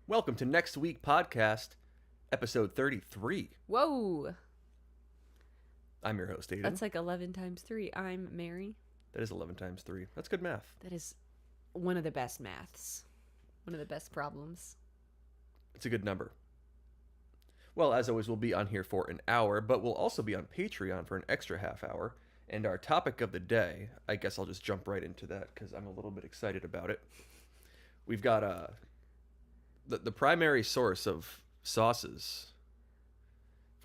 Welcome to Next Week Podcast, episode 33. Whoa. I'm your host, Aidan. That's like 11 times 3. I'm Mary. That is 11 times 3. That's good math. That is one of the best maths. One of the best problems. It's a good number. Well, as always, we'll be on here for an hour, but we'll also be on Patreon for an extra half hour. And our topic of the day, I guess I'll just jump right into that because I'm a little bit excited about it. We've got the primary source of sauces.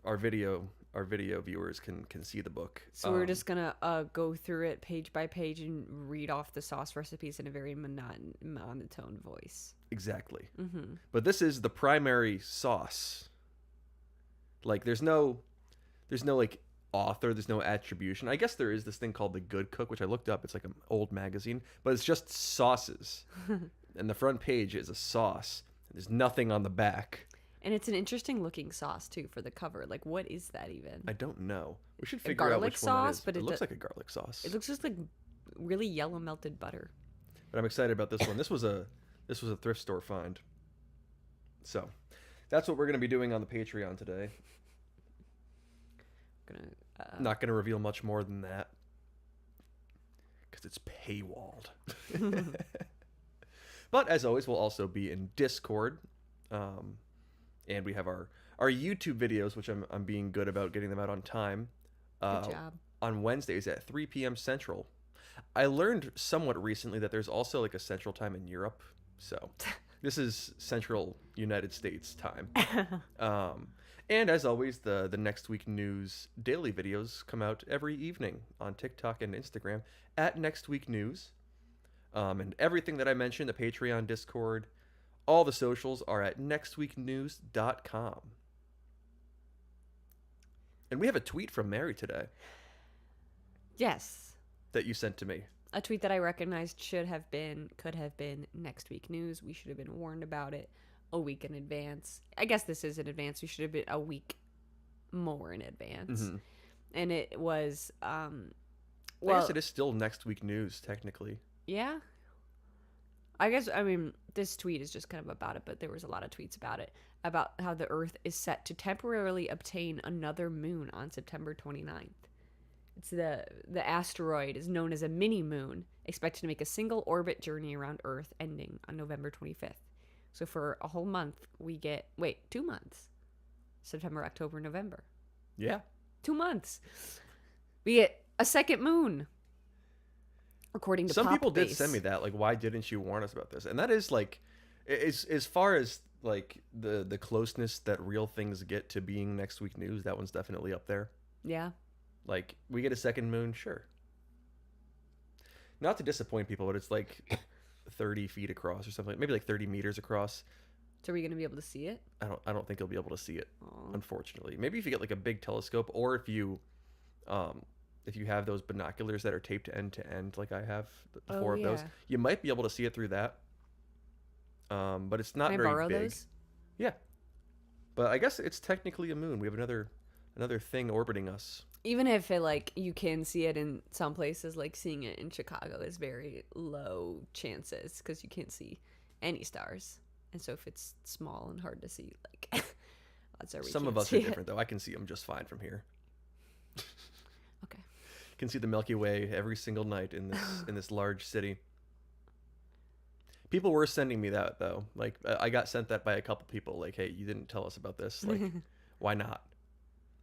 Our video viewers can see the book. So we're just gonna go through it page by page and read off the sauce recipes in a very monotone voice. Exactly. Mm-hmm. But this is the primary sauce. Like there's no like author, there's no attribution. I guess there is this thing called The Good Cook, which I looked up. It's like an old magazine, but it's just sauces. And the front page is a sauce. There's nothing on the back. And it's an interesting looking sauce too for the cover. Like, what is that even? I don't know. We should figure out which sauce, one it is. but it looks like a garlic sauce. It looks just like really yellow melted butter. But I'm excited about this one. This was a thrift store find. So that's what we're going to be doing on the Patreon today. Not going to reveal much more than that because it's paywalled. But as always, we'll also be in Discord, and we have our YouTube videos, which I'm being good about getting them out on time. Good job. On Wednesdays at 3 p.m. Central. I learned somewhat recently that there's also like a Central Time in Europe, so this is Central United States time. And as always, the Next Week News daily videos come out every evening on TikTok and Instagram at Next Week News. And everything that I mentioned, the Patreon, Discord, all the socials are at nextweeknews.com. And we have a tweet from Mary today. Yes. That you sent to me. A tweet that I recognized could have been Next Week News. We should have been warned about it a week in advance. I guess this is in advance. We should have been a week more in advance. Mm-hmm. And it was, I guess it is still Next Week News, technically. Yeah. This tweet is just kind of about it, but there was a lot of tweets about it, about how the Earth is set to temporarily obtain another moon on September 29th. It's the asteroid is known as a mini moon, expected to make a single orbit journey around Earth, ending on November 25th. So for a whole month, we get 2 months. September, October, November. Yeah. 2 months. We get a second moon. According to some people did Base. send me that, like, why didn't you warn us about this? And that is like, as far as like the closeness that real things get to being Next Week News, that one's definitely up there. Yeah. Like, we get a second moon, sure. Not to disappoint people, but it's like 30 feet across or something, maybe like 30 meters across. So are we gonna be able to see it? I don't think you'll be able to see it. Aww. Unfortunately. Maybe if you get like a big telescope, or if you have those binoculars that are taped end to end, like I have, the four of those, you might be able to see it through that. But it's not Can I very borrow big. those? Yeah. But I guess it's technically a moon. We have another thing orbiting us. Even if it, like, you can see it in some places, like seeing it in Chicago is very low chances because you can't see any stars. And so if it's small and hard to see, like, odds are we Some can't of us see are different, though. I can see them just fine from here. Okay. You can see the Milky Way every single night in this large city. People were sending me that, though. Like, I got sent that by a couple people. Like, hey, you didn't tell us about this. Like, why not?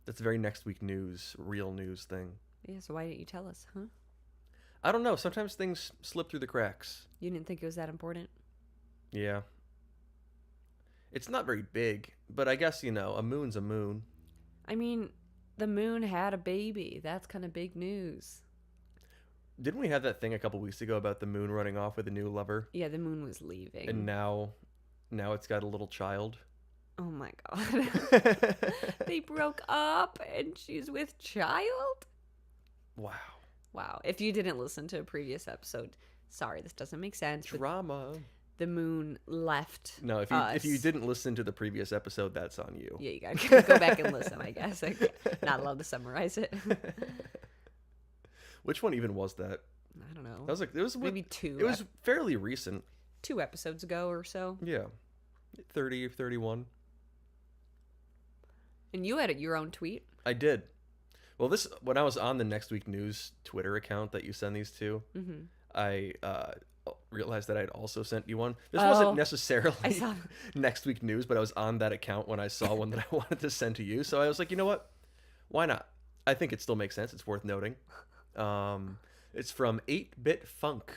That's a very Next Week News, real news thing. Yeah, so why didn't you tell us, huh? I don't know. Sometimes things slip through the cracks. You didn't think it was that important? Yeah. It's not very big, but I guess, a moon's a moon. I mean, the moon had a baby. That's kind of big news. Didn't we have that thing a couple weeks ago about the moon running off with a new lover? Yeah, the moon was leaving. And now it's got a little child. Oh my god. They broke up and she's with child? Wow. If you didn't listen to a previous episode, sorry, this doesn't make sense. Drama. The moon left. No, if you didn't listen to the previous episode, that's on you. Yeah, you gotta go back and listen, I guess. I'm not allowed to summarize it. Which one even was that? I don't know. It was maybe two. It was fairly recent. 2 episodes ago or so. Yeah. 30 or 31. And you had your own tweet. I did. Well, this when I was on the Next Week News Twitter account that you send these to, Mm-hmm. I realized that I'd also sent you one. This Oh, wasn't I necessarily saw. Next Week News, but I was on that account when I saw one that I wanted to send to you. So I was like, you know what? Why not? I think it still makes sense. It's worth noting. It's from 8-Bit Funk,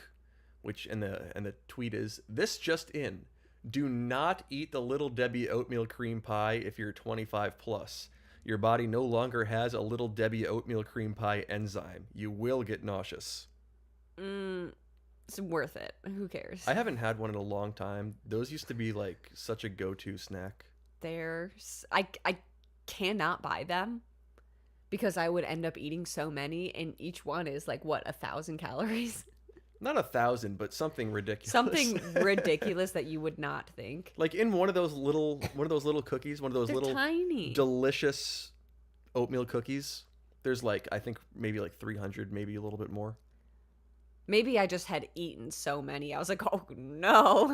which and the tweet is, "This just in. Do not eat the Little Debbie oatmeal cream pie if you're 25 plus. Your body no longer has a Little Debbie oatmeal cream pie enzyme. You will get nauseous." It's worth it. Who cares? I haven't had one in a long time. Those used to be like such a go-to snack. I cannot buy them because I would end up eating so many, and each one is like what, 1,000 calories? Not 1,000, but something ridiculous. Something ridiculous that you would not think. Like in one of those little cookies, one of those They're little tiny. delicious oatmeal cookies. There's like, I think maybe like 300, maybe a little bit more. Maybe I just had eaten so many. I was like, oh no,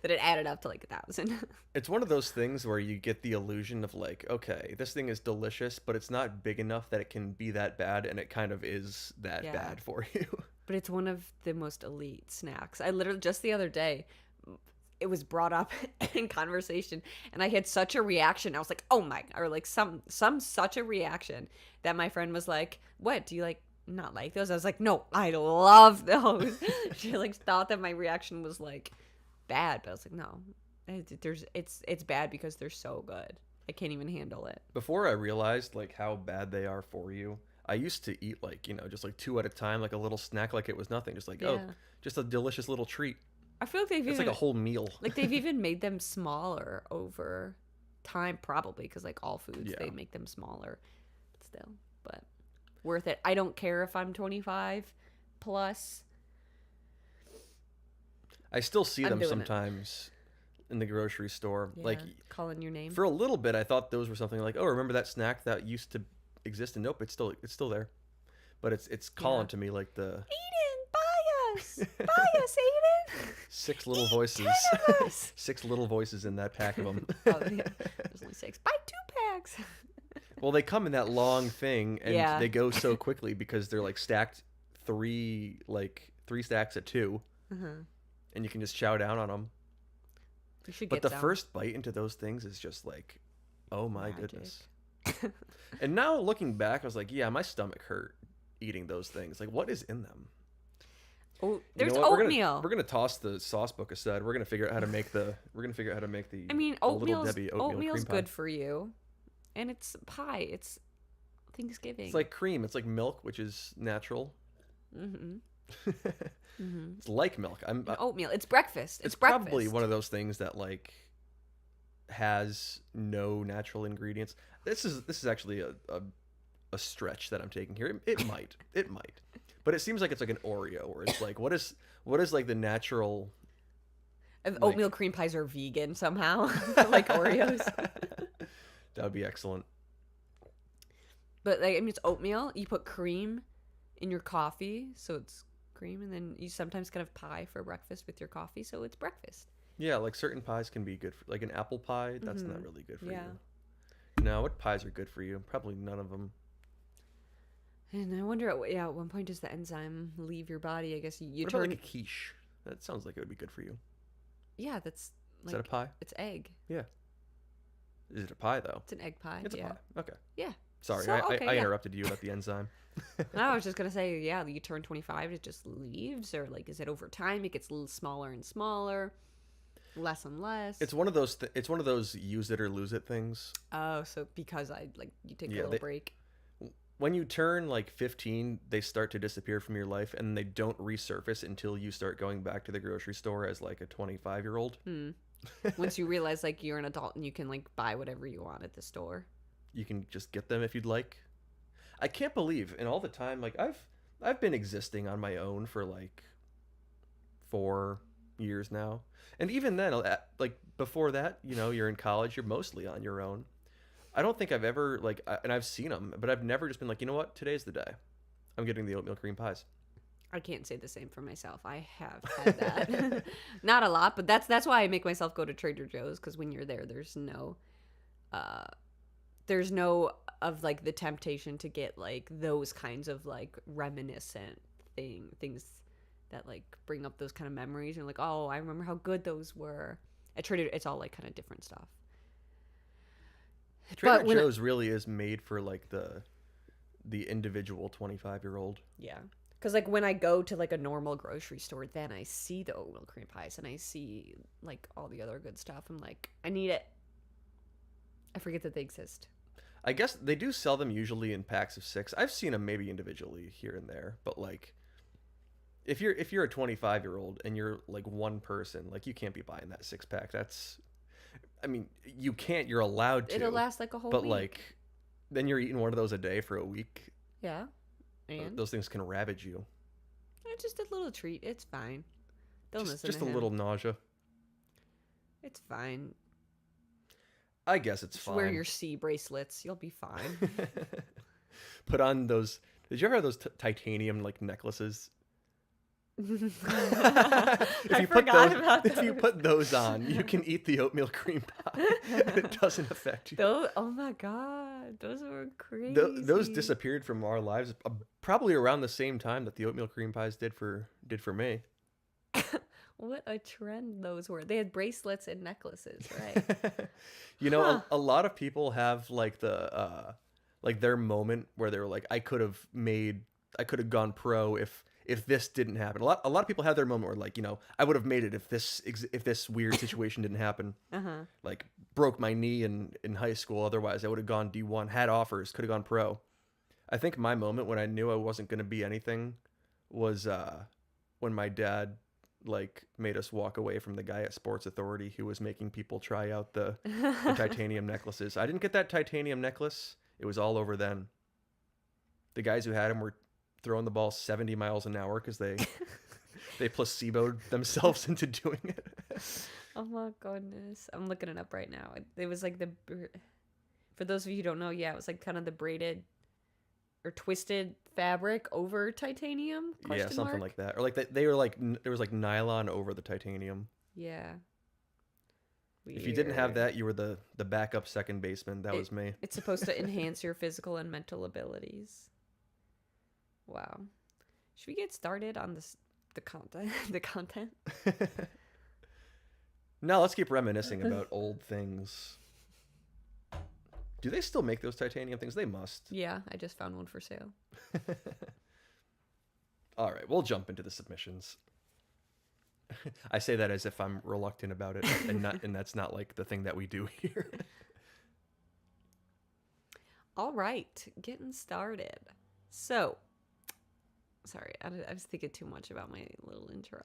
that it added up to like 1,000. It's one of those things where you get the illusion of like, okay, this thing is delicious, but it's not big enough that it can be that bad, and it kind of is that Yeah. bad for you. But it's one of the most elite snacks. I literally, just the other day, it was brought up in conversation, and I had such a reaction. I was like, oh my, or like such a reaction that my friend was like, what, do you like not like those? I was like, no, I love those. She like thought that my reaction was like bad, but I was like, no, it's bad because they're so good. I can't even handle it. Before I realized like how bad they are for you, I used to eat like, just like 2 at a time, like a little snack, like it was nothing. Just like, oh, Yeah. just a delicious little treat. I feel like they've It's even like a whole meal. like they've even made them smaller over time, probably because like all foods, Yeah. they make them smaller still, but worth it. I don't care if I'm 25 plus. I still see I'm them doing it. sometimes in the grocery store. Yeah, Like calling your name. for a little bit, I thought those were something like, oh, remember that snack that used to exist? And nope, it's still there. But it's calling Yeah. to me like the Aiden, buy us, buy us, Aiden. 6 little Eat voices, 10 of us. 6 little voices in that pack of them. Oh, yeah. There's only 6. Buy 2 packs. Well, they come in that long thing, and Yeah. they go so quickly because they're like stacked three stacks at 2, and you can just chow down on them. You should But get the some. first bite into those things is just like, oh my Magic. goodness. And now looking back, I was like, yeah, my stomach hurt eating those things. Like, what is in them? Oh, You there's know what? oatmeal. We're gonna toss the sauce book aside. We're gonna figure out how to make the. I mean, the Little oatmeal's Debbie oatmeal oatmeal's cream pie. good for you, and it's pie. It's Thanksgiving. It's like cream. It's like milk, which is natural. Mm-hmm. It's like milk. Oatmeal. It's breakfast. It's breakfast. probably one of those things that like has no natural ingredients. This is actually a stretch that I'm taking here. It might, but it seems like it's like an Oreo, where it's like, what is like the natural? If oatmeal cream pies are vegan somehow, like Oreos. That would be excellent. But like, I mean, it's oatmeal. You put cream in your coffee, so it's cream, and then you sometimes kind of pie for breakfast with your coffee, so it's breakfast. Yeah, like certain pies can be good for, like an apple pie. That's not really good for Yeah. you. No, what pies are good for you? Probably none of them. And I wonder, at one point does the enzyme leave your body? I guess you What turn. about like a quiche? That sounds like it would be good for you. Yeah, that's Is like that a pie? it's egg. Yeah. Is it a pie though? It's an egg pie. It's yeah. a pie. Okay. Yeah. Sorry, So, okay, I yeah. interrupted you about the enzyme. No, I was just gonna say, yeah, you turn 25, it just leaves, or like, is it over time? It gets a little smaller and smaller, less and less. It's one of those. It's one of those use it or lose it things. Oh, so because you take a Yeah, little break. When you turn like 15, they start to disappear from your life, and they don't resurface until you start going back to the grocery store as like a 25-year-old. Once you realize like you're an adult and you can like buy whatever you want at the store. You can just get them if you'd like. I can't believe in all the time like I've been existing on my own for like 4 years now, and even then, like before that, you're in college, you're mostly on your own. I don't think I've ever and I've seen them, but I've never just been like, you know what, today's the day. I'm getting the oatmeal cream pies. I can't say the same for myself. I have had that. Not a lot, but that's why I make myself go to Trader Joe's, because when you're there, uh there's no of like the temptation to get like those kinds of like reminiscent things that like bring up those kind of memories. You're like, oh, I remember how good those were. At Trader, it's all like kind of different stuff. Trader Joe's really is made for like the individual 25-year-old. Yeah. Because, like, when I go to, like, a normal grocery store, then I see the oatmeal cream pies and I see, like, all the other good stuff. I'm like, I need it. I forget that they exist. I guess they do sell them usually in packs of 6. I've seen them maybe individually here and there, but, like, if you're a 25-year-old and you're, like, one person, like, you can't be buying that 6-pack. I mean, you can't. You're allowed to. It'll last, like, a whole but, week. But, like, then you're eating one of those a day for a week. Yeah. And those things can ravage you. It's just a little treat. It's fine. Don't listen just to a him. little nausea. It's fine. I guess it's just fine. Wear your C bracelets. You'll be fine. Put on those. Did you ever have those titanium like necklaces? I forgot about those. If you put those on, you can eat the oatmeal cream pie, and it doesn't affect you. Oh my god, those were crazy. Those disappeared from our lives probably around the same time that the oatmeal cream pies did for me. What a trend those were. They had bracelets and necklaces, right? You know, a lot of people have like like their moment where they were like, I could have gone pro if this didn't happen. A lot of people have their moment where like, you know, I would have made it if this weird situation didn't happen. Like broke my knee in high school. Otherwise I would have gone D1, had offers, could have gone pro. I think my moment when I knew I wasn't going to be anything was when my dad like made us walk away from the guy at Sports Authority who was making people try out the titanium necklaces. I didn't get that titanium necklace. It was all over then. The guys who had them were throwing the ball 70 miles an hour because they placeboed themselves into doing it. Oh my goodness. I'm looking it up right now. It was like for those of you who don't know, yeah, it was like kind of the braided or twisted fabric over titanium? Yeah, something like that. Or like they were like, there was like nylon over the titanium. Yeah. Weird. If you didn't have that, you were the backup second baseman. That was me. It's supposed to enhance your physical and mental abilities. Wow. Should we get started on the content? No, let's keep reminiscing about old things. Do they still make those titanium things? They must. Yeah, I just found one for sale. All right, we'll jump into the submissions. I say that as if I'm reluctant about it, and that's not like the thing that we do here. All right, getting started. So, sorry, I was thinking too much about my little intro.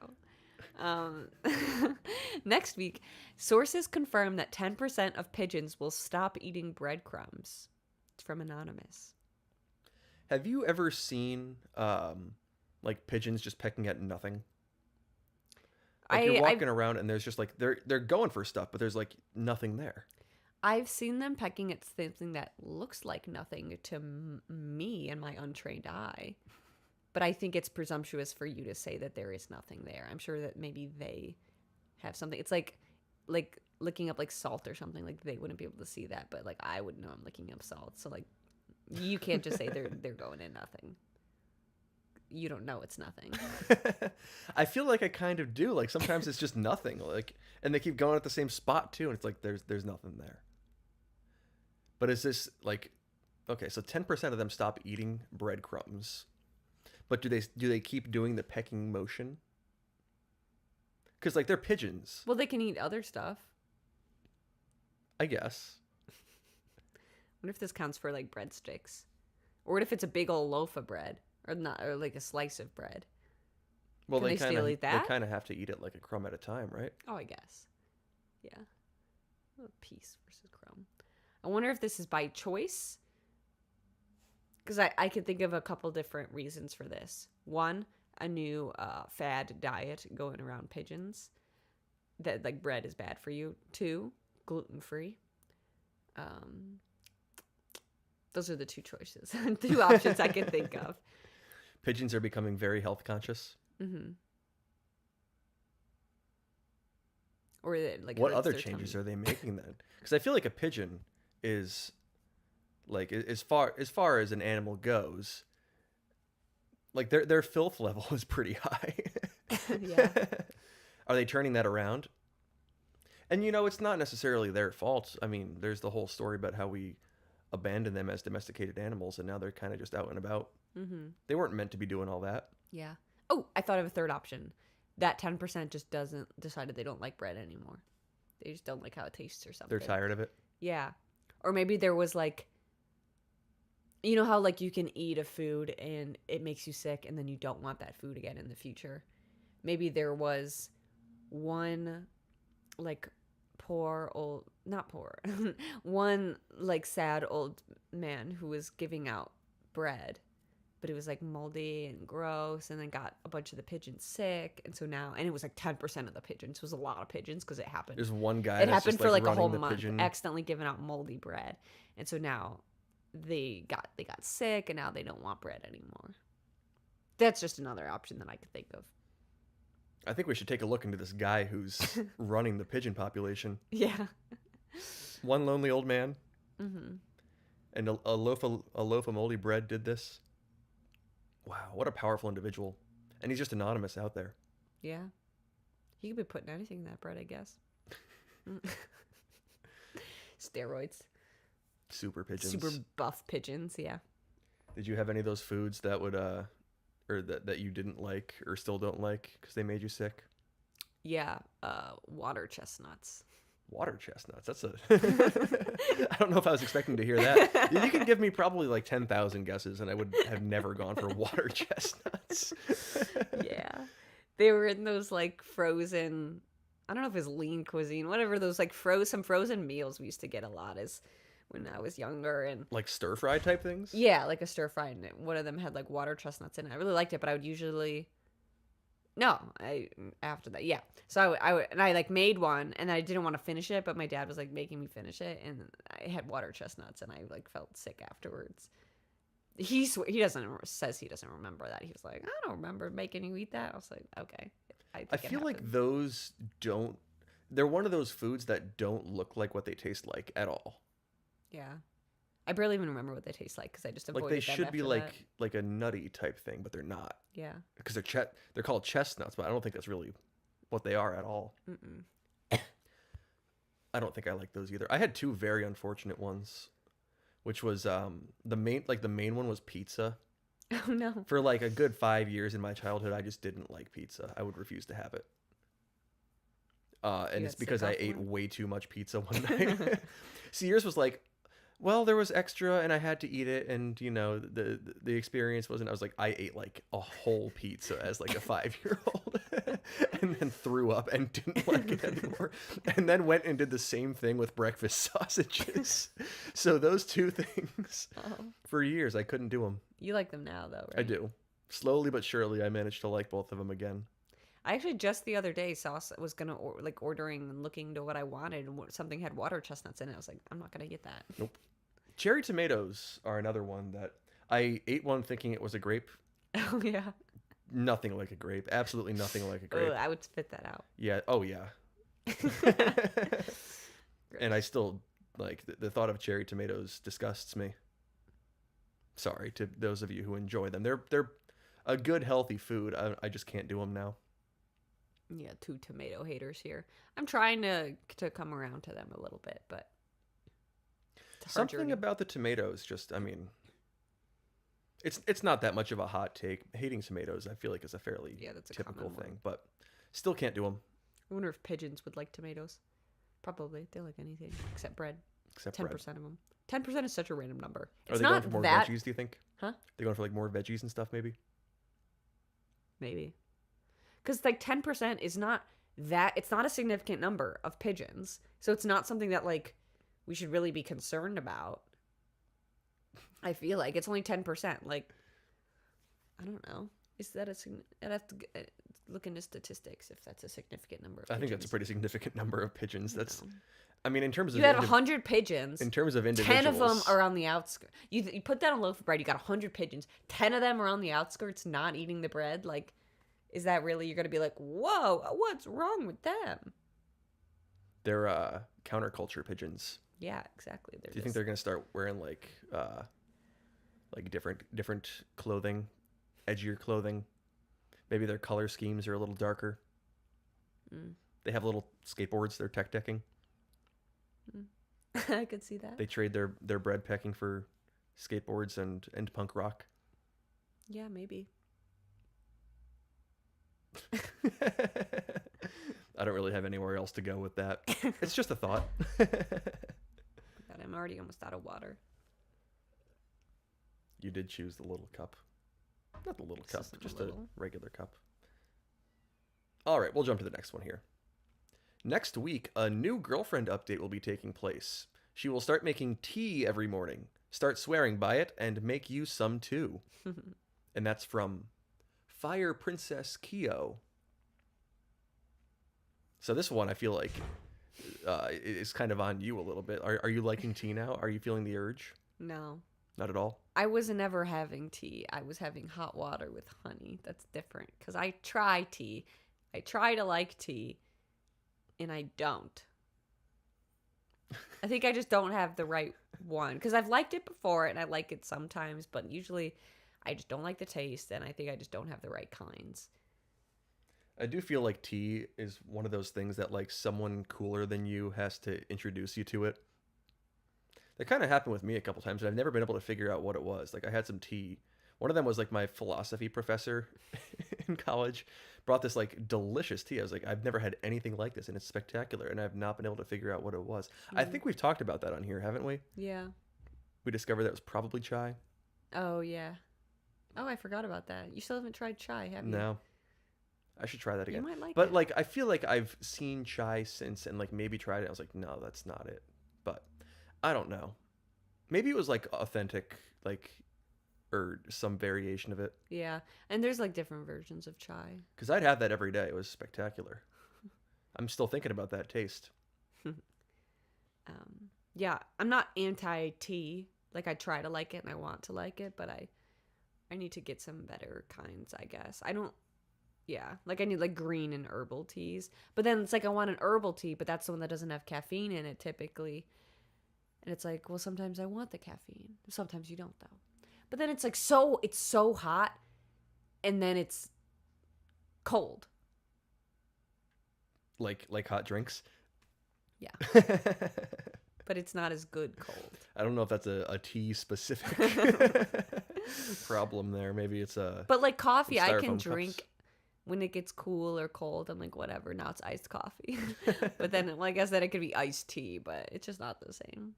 Next week, sources confirm that 10% of pigeons will stop eating breadcrumbs. It's from Anonymous. Have you ever seen like pigeons just pecking at nothing? Like you're walking around and there's just like they're going for stuff, but there's like nothing there. I've seen them pecking at something that looks like nothing to me and my untrained eye. But I think it's presumptuous for you to say that there is nothing there. I'm sure that maybe they have something. It's like looking up like salt or something. Like they wouldn't be able to see that, but like I would know I'm looking up salt. So like you can't just say they're going in nothing. You don't know it's nothing. I feel like I kind of do. Like sometimes it's just nothing. Like, and they keep going at the same spot too, and it's like there's nothing there. But is this like, okay? So 10% of them stop eating breadcrumbs. But do they keep doing the pecking motion? Because like they're pigeons. Well, they can eat other stuff. I guess. What if this counts for like breadsticks? Or what if it's a big old loaf of bread? Or not, or like a slice of bread? Well, can they still eat that? They kind of have to eat it like a crumb at a time, right? Oh, I guess. Yeah. A piece versus crumb. I wonder if this is by choice. Because I can think of a couple different reasons for this. One, a new fad diet going around pigeons. That like bread is bad for you. Two, gluten-free. Those are the two choices. Two options I can think of. Pigeons are becoming very health conscious. Mm-hmm. Or like What hurts other their changes tummy. are they making then? Because I feel like a pigeon is like as far as an animal goes, like their filth level is pretty high. Yeah. Are they turning that around? And it's not necessarily their fault. I mean, there's the whole story about how we abandon them as domesticated animals, and now they're kind of just out and about. Mm-hmm. They weren't meant to be doing all that. Yeah. Oh, I thought of a third option. That 10% just decided they don't like bread anymore. They just don't like how it tastes or something. They're tired of it. Yeah. Or maybe there was like, you know how like you can eat a food and it makes you sick and then you don't want that food again in the future. Maybe there was one like one like sad old man who was giving out bread, but it was like moldy and gross, and then got a bunch of the pigeons sick, and so now, and it was like 10% of the pigeons. It was a lot of pigeons because it happened. There's one guy. It that's happened just, for like a running whole the month, pigeon. accidentally giving out moldy bread, and so now they got sick, and now they don't want bread anymore. That's just another option that I could think of. I think we should take a look into this guy who's running the pigeon population. Yeah. One lonely old man. Mm-hmm. And a loaf of moldy bread did this. Wow, what a powerful individual. And he's just anonymous out there. Yeah. He could be putting anything in that bread, I guess. Steroids. Super pigeons. Super buff pigeons, yeah. Did you have any of those foods that would or that you didn't like or still don't like because they made you sick? Yeah, water chestnuts. Water chestnuts. That's a I don't know if I was expecting to hear that. You could give me probably like 10,000 guesses and I would have never gone for water chestnuts. Yeah. They were in those like frozen, I don't know if it was lean cuisine, whatever, those like some frozen meals we used to get a lot as when I was younger. And Like stir fry type things? yeah, like a stir fry, and one of them had like water chestnuts in it. I really liked it, but I would usually after that, yeah. So I like made one, and I didn't want to finish it, but my dad was like making me finish it, and I had water chestnuts, and I like felt sick afterwards. He says he doesn't remember that. He was like, I don't remember making you eat that. I was like, okay. I feel like those don't. They're one of those foods that don't look like what they taste like at all. Yeah, I barely even remember what they taste like because I just avoided Like they them should be after like that. like a nutty type thing, but they're not. Yeah. Because they're called chestnuts, but I don't think that's really what they are at all. Mm-mm. I don't think I like those either. I had two very unfortunate ones, which was the main one was pizza. Oh no. For like a good 5 years in my childhood, I just didn't like pizza. I would refuse to have it. And You it's got because sick I off ate one? way too much pizza one night. See, yours was like, well, there was extra and I had to eat it, and the experience wasn't. I was like, I ate like a whole pizza as like a 5-year-old, and then threw up and didn't like it anymore, and then went and did the same thing with breakfast sausages. So those two things, Oh. for years I couldn't do them. You like them now though, right? I do. Slowly but surely, I managed to like both of them again. I actually just the other day was gonna ordering and looking to what I wanted, and something had water chestnuts in it. I was like, I'm not gonna get that. Nope. Cherry tomatoes are another one that I ate one thinking it was a grape. Oh yeah. Nothing like a grape. Absolutely nothing like a grape. Oh, I would spit that out. Yeah. Oh yeah. And I still like the thought of cherry tomatoes disgusts me. Sorry to those of you who enjoy them. They're a good healthy food. I just can't do them now. Yeah, two tomato haters here. I'm trying to come around to them a little bit, but it's a hard Something journey. about the tomatoes just, I mean, it's not that much of a hot take. Hating tomatoes, I feel like, is a fairly that's a typical common one. thing, but still can't do them. I wonder if pigeons would like tomatoes. Probably. They like anything except bread. Except 10% bread. of them. 10% is such a random number. Are It's they going not for more that. veggies, do you think? Huh? They're going for like more veggies and stuff, maybe? Maybe. Because like 10% is not that. It's not a significant number of pigeons. So it's not something that like we should really be concerned about. I feel like it's only 10%. Like, I don't know. Is that look into statistics if that's a significant number of I pigeons. think that's a pretty significant number of pigeons. That's, No. I mean, in terms of You had 100 pigeons. in terms of 10 individuals, of them are on the outskirts. You put that on a loaf of bread, you got 100 pigeons. 10 of them are on the outskirts not eating the bread. Like, is that really, you're going to be like, whoa, what's wrong with them? they're counterculture pigeons. Yeah, exactly. Do you think they're gonna start wearing like different clothing, edgier clothing? Maybe their color schemes are a little darker. They have little skateboards. They're tech decking. I could see that. They trade their bread pecking for skateboards and punk rock. Yeah, maybe. I don't really have anywhere else to go with that. It's just a thought. God, I'm already almost out of water. You did choose the little cup. Not the little cup, just a regular cup. All right, we'll jump to the next one here. Next week, a new girlfriend update will be taking place. She will start making tea every morning, start swearing by it, and make you some too. And that's from Fire Princess Kyo. So this one, I feel like, is kind of on you a little bit. Are you liking tea now? Are you feeling the urge? No. Not at all? I was never having tea. I was having hot water with honey. That's different. Because I try tea. I try to like tea. And I don't. I think I just don't have the right one. Because I've liked it before and I like it sometimes. But usually I just don't like the taste. And I think I just don't have the right kinds. I do feel like tea is one of those things that like someone cooler than you has to introduce you to it. That kind of happened with me a couple times, and I've never been able to figure out what it was. Like I had some tea. One of them was like my philosophy professor in college brought this like delicious tea. I was like, I've never had anything like this, and it's spectacular, and I've not been able to figure out what it was. I think we've talked about that on here, haven't we? Yeah. We discovered that it was probably chai. Oh, yeah. Oh, I forgot about that. You still haven't tried chai, have you? No. I should try that again. You might like but it. like I feel like I've seen chai since and like maybe tried it. I was like, no, that's not it. But I don't know. Maybe it was like authentic, like, or some variation of it. Yeah. And there's like different versions of chai. Because I'd have that every day. It was spectacular. I'm still thinking about that taste. Yeah, I'm not anti-tea. Like I try to like it and I want to like it, but I need to get some better kinds, I guess. Like I need like green and herbal teas. But then it's like I want an herbal tea, but that's the one that doesn't have caffeine in it typically. And it's like, well, sometimes I want the caffeine. Sometimes you don't though. But then it's like it's so hot and then it's cold. Like hot drinks? Yeah. But it's not as good cold. I don't know if that's a tea specific problem there. Maybe it's a... But like coffee, I can styrofoam drink cups. when it gets cool or cold. I'm like, whatever. Now it's iced coffee. But then, well, I guess that it could be iced tea, but it's just not the same.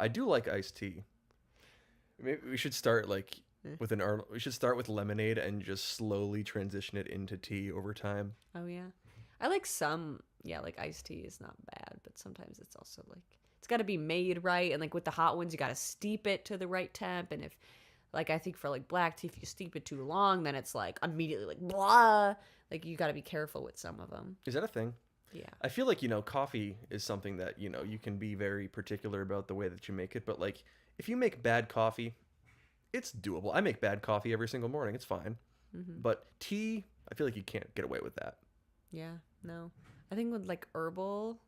I do like iced tea. Maybe we should start like with we should start with lemonade and just slowly transition it into tea over time. Oh yeah, I like some. Yeah, like iced tea is not bad, but sometimes it's also like it's got to be made right, and like with the hot ones, you got to steep it to the right temp. And if like I think for like black tea, if you steep it too long, then it's like immediately like blah. Like you got to be careful with some of them. Is that a thing? Yeah. I feel like, coffee is something that, you can be very particular about the way that you make it. But, like, if you make bad coffee, it's doable. I make bad coffee every single morning. It's fine. Mm-hmm. But tea, I feel like you can't get away with that. Yeah, no. I think with, like, herbal,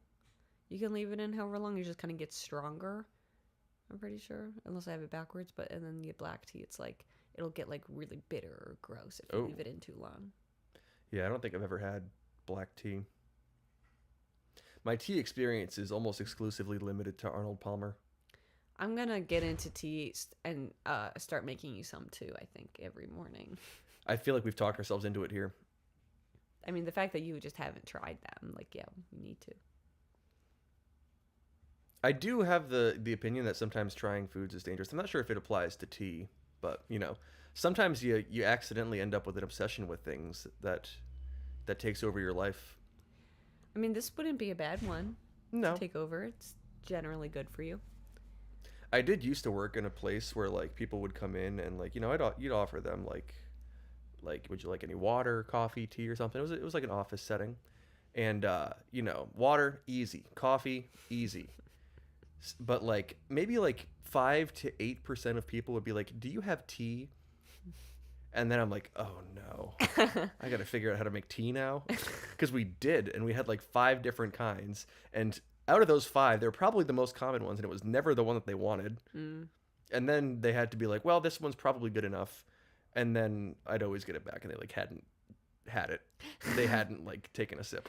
you can leave it in however long. It just kind of gets stronger, I'm pretty sure. Unless I have it backwards. And then the black tea, it's like, it'll get, like, really bitter or gross if you leave it in too long. Yeah, I don't think I've ever had black tea. My tea experience is almost exclusively limited to Arnold Palmer. I'm going to get into tea and start making you some too, I think, every morning. I feel like we've talked ourselves into it here. I mean, the fact that you just haven't tried them, like, yeah, we need to. I do have the opinion that sometimes trying foods is dangerous. I'm not sure if it applies to tea, but, sometimes you accidentally end up with an obsession with things that takes over your life. I mean, this wouldn't be a bad one to take over. It's generally good for you. I did used to work in a place where like people would come in and like you'd offer them like like, would you like any water, coffee, tea, or something? It was like an office setting, and water, easy, coffee, easy. But like maybe like 5 to 8% of people would be like, "Do you have tea?" And then I'm like, "Oh no, I got to figure out how to make tea now," because we did, and we had like 5 different kinds, and out of those 5, they're probably the most common ones, and it was never the one that they wanted. And then they had to be like, "Well, this one's probably good enough," and then I'd always get it back, and they like hadn't had it, they hadn't like taken a sip.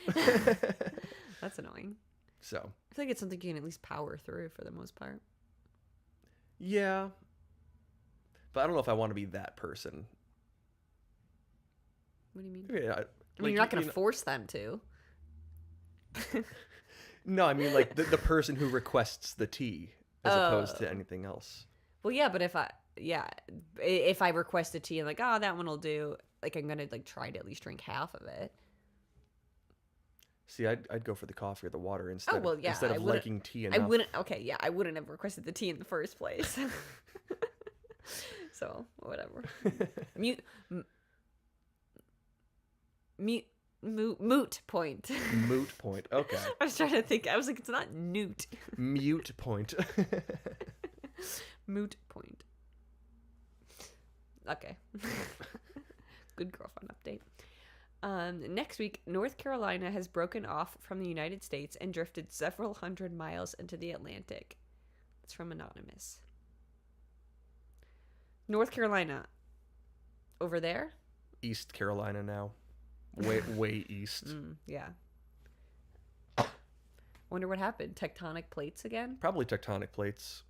That's annoying. So I feel like it's something you can at least power through for the most part. yeah, but I don't know if I want to be that person. What do you mean? Yeah, I mean, you're not going to force them to. No, I mean like the person who requests the tea as opposed to anything else. Well, yeah, but if I request a tea and like, oh, that one will do, like I'm gonna like try to at least drink half of it. See, I'd go for the coffee or the water instead. Instead of liking tea enough. I wouldn't. Okay, yeah, I wouldn't have requested the tea in the first place. So whatever. Moot point. Moot point. Okay. I was trying to think. I was like, it's not newt. Mute point. Moot point. Okay. Good girlfriend update. Next week, North Carolina has broken off from the United States and drifted several hundred miles into the Atlantic. It's from Anonymous. North Carolina. Over there? East Carolina now. Way east. Yeah. Wonder what happened. Tectonic plates again? Probably tectonic plates.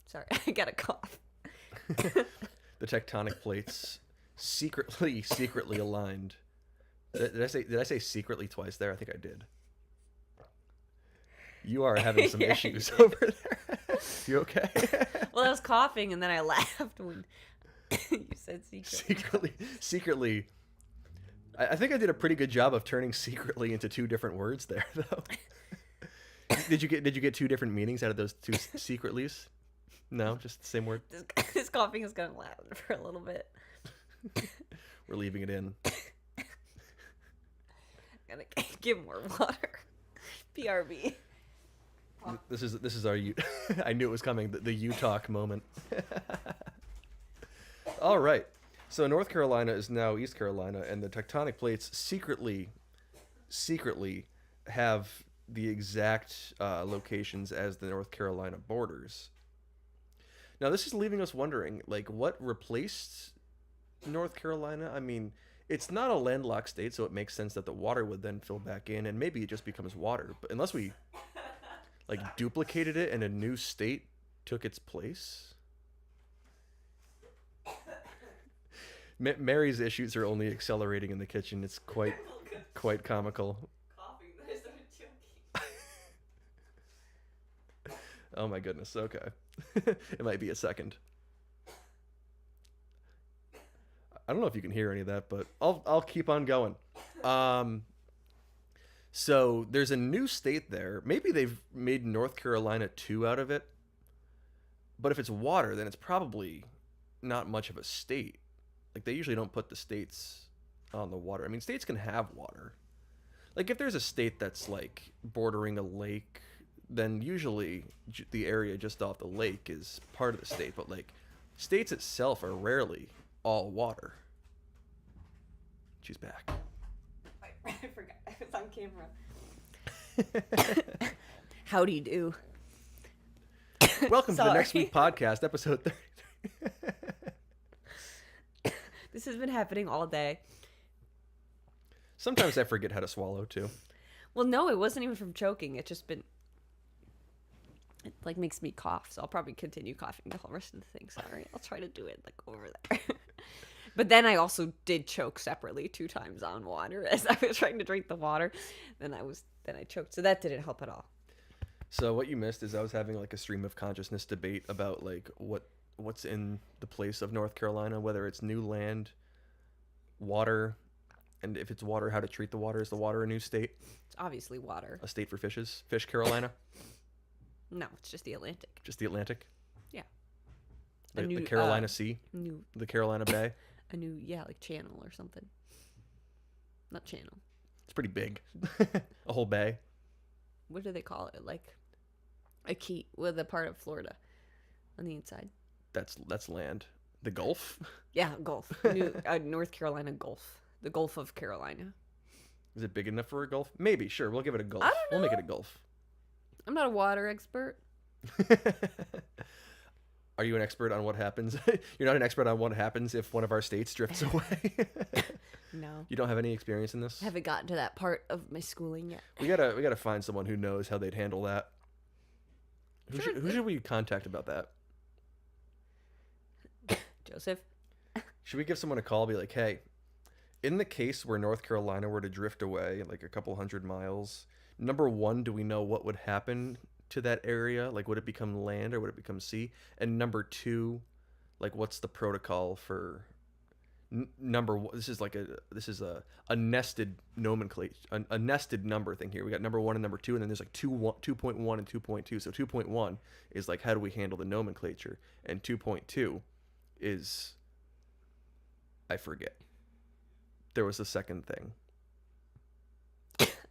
Sorry, I got a cough. The tectonic plates secretly aligned. Did I say secretly twice there? I think I did. You are having some issues over there. You okay? Well, I was coughing and then I laughed when you said Secretly. I think I did a pretty good job of turning secretly into 2 different words there, though. Did you get 2 different meanings out of those 2 secretlies? No, just the same word. This coughing is gonna last for a little bit. We're leaving it in. Gotta give more water. PRB. This is our I knew it was coming. The U-Talk moment. All right. So North Carolina is now East Carolina, and the tectonic plates secretly have the exact locations as the North Carolina borders. Now, this is leaving us wondering, like, what replaced North Carolina? I mean, it's not a landlocked state, so it makes sense that the water would then fill back in, and maybe it just becomes water. But unless we, like, duplicated it and a new state took its place. Mary's issues are only accelerating in the kitchen. It's quite comical. Coughing, then I started choking. Oh my goodness. Okay. It might be a second. I don't know if you can hear any of that, but I'll keep on going. So there's a new state there. Maybe they've made North Carolina 2 out of it. But if it's water, then it's probably not much of a state. Like, they usually don't put the states on the water. I mean, states can have water. Like, if there's a state that's, like, bordering a lake, then usually the area just off the lake is part of the state. But, like, states itself are rarely all water. She's back. I forgot. I was on camera. Howdy do. Welcome to the Next Week podcast, episode 30. This has been happening all day. Sometimes I forget how to swallow, too. Well, no, it wasn't even from choking. It like makes me cough, so I'll probably continue coughing the whole rest of the thing. Sorry, I'll try to do it like over there. But then I also did choke separately 2 times on water as I was trying to drink the water. Then I choked, so that didn't help at all. So what you missed is I was having like a stream of consciousness debate about like what's in the place of North Carolina, whether it's new land, water, and if it's water, how to treat the water. Is the water a new state? It's obviously water. A state for fishes? Fish Carolina? No, it's just the Atlantic. Just the Atlantic? Yeah. The Carolina Sea? New. The Carolina Bay? a new like channel or something. Not channel. It's pretty big. A whole bay. What do they call it? Like a key with a part of Florida on the inside. That's land. The Gulf? Yeah, Gulf. North Carolina Gulf. The Gulf of Carolina. Is it big enough for a Gulf? Maybe. Sure. We'll give it a Gulf. I don't know. We'll make it a Gulf. I'm not a water expert. Are you an expert on what happens? You're not an expert on what happens if one of our states drifts away? No. You don't have any experience in this? I haven't gotten to that part of my schooling yet. We gotta find someone who knows how they'd handle that. Sure. Who should we contact about that? Joseph. Should we give someone a call, be like, hey, in the case where North Carolina were to drift away like a couple hundred miles, number one, do we know what would happen to that area? Like, would it become land or would it become sea? And number two, like, what's the protocol for number one? This is a nested nomenclature, a nested number thing here. We got number one and number two, and then there's like 2.1 and 2.2. So 2.1 is like, how do we handle the nomenclature? And 2.2 is, I forget. There was a second thing.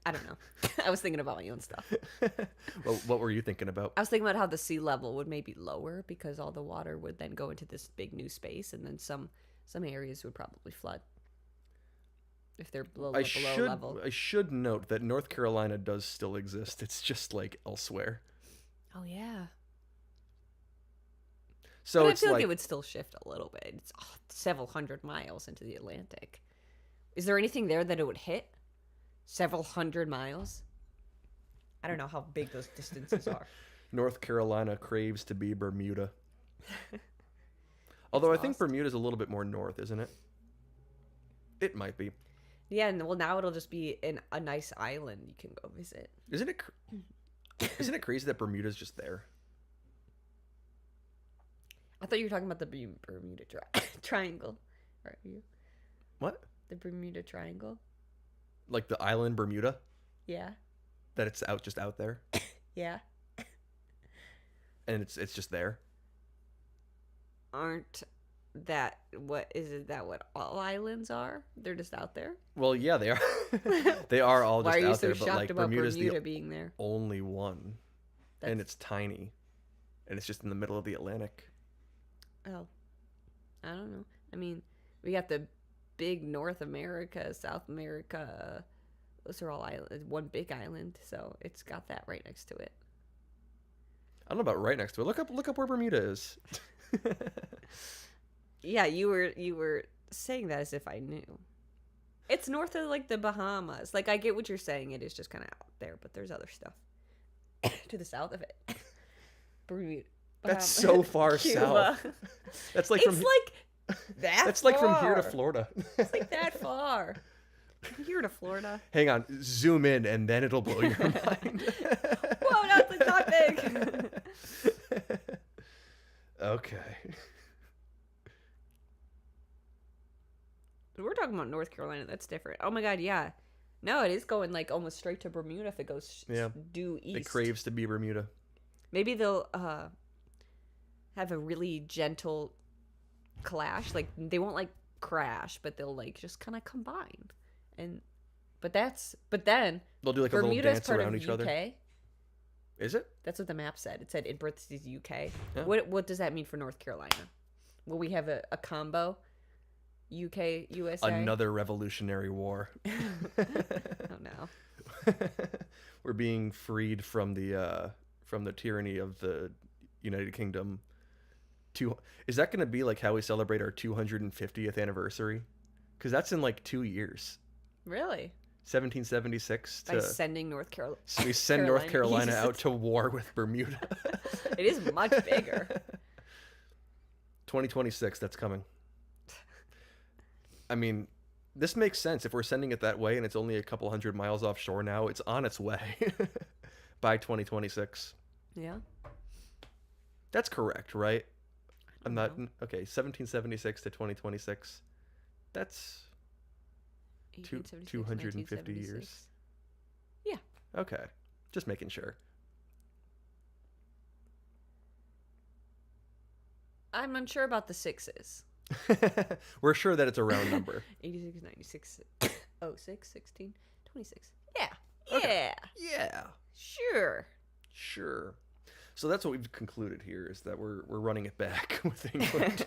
I don't know. I was thinking about my own stuff. Well, what were you thinking about? I was thinking about how the sea level would maybe lower because all the water would then go into this big new space, and then some areas would probably flood if they're below level. I should note that North Carolina does still exist. It's just like elsewhere. Oh yeah. So but it's I feel like like it would still shift a little bit. It's several hundred miles into the Atlantic. Is there anything there that it would hit? Several hundred miles? I don't know how big those distances are. North Carolina craves to be Bermuda. Although I think Bermuda's a little bit more north, isn't it? It might be. Yeah, and well, now it'll just be a nice island you can go visit. Isn't it crazy that Bermuda's just there? I thought you were talking about the Bermuda Triangle. Are you? What? The Bermuda Triangle? Like the island Bermuda? Yeah. That it's just out there? Yeah. And it's just there? Aren't that what all islands are? They're just out there? Well, yeah, they are. They are all just out there, so but like about Bermuda's Bermuda the being there? only one. And it's tiny. And it's just in the middle of the Atlantic. Oh. I don't know. I mean, we got the big North America, South America. Those are all islands, one big island, so it's got that right next to it. I don't know about right next to it. Look up where Bermuda is. Yeah, you were saying that as if I knew. It's north of like the Bahamas. Like I get what you're saying. It is just kind of out there, but there's other stuff to the south of it. Bermuda. That's so far Cuba. south. That's like it's like that. That's far. like from here to Florida. It's like that far. From here to Florida. Hang on, zoom in, and then it'll blow your mind. Whoa, that's not big. Okay. We're talking about North Carolina. That's different. Oh my God, yeah. No, it is going like almost straight to Bermuda if it goes due east. It craves to be Bermuda. Maybe they'll have a really gentle clash. Like they won't like crash, but they'll like just kind of combine. But then They'll do like a Bermuda's little dance part around of each UK. other. Is it? That's what the map said. It said in parentheses UK. Yeah. What does that mean for North Carolina? Will we have a combo? UK, USA? Another Revolutionary War. Oh no. We're being freed from the tyranny of the United Kingdom. Is that going to be like how we celebrate our 250th anniversary? Because that's in like 2 years. Really? 1776 By sending North Carolina. So we send North Carolina out to war with Bermuda. It is much bigger. 2026, that's coming. I mean, this makes sense. If we're sending it that way and it's only a couple hundred miles offshore now, it's on its way by 2026. Yeah. That's correct, right? I'm not... know. Okay, 1776 to 2026. That's 250 years. Yeah. Okay. Just making sure. I'm unsure about the sixes. We're sure that it's a round number. 86, 96, 06, 16, 26. Yeah. Okay. Yeah. Yeah. Sure. Sure. So that's what we've concluded here is that we're running it back with England.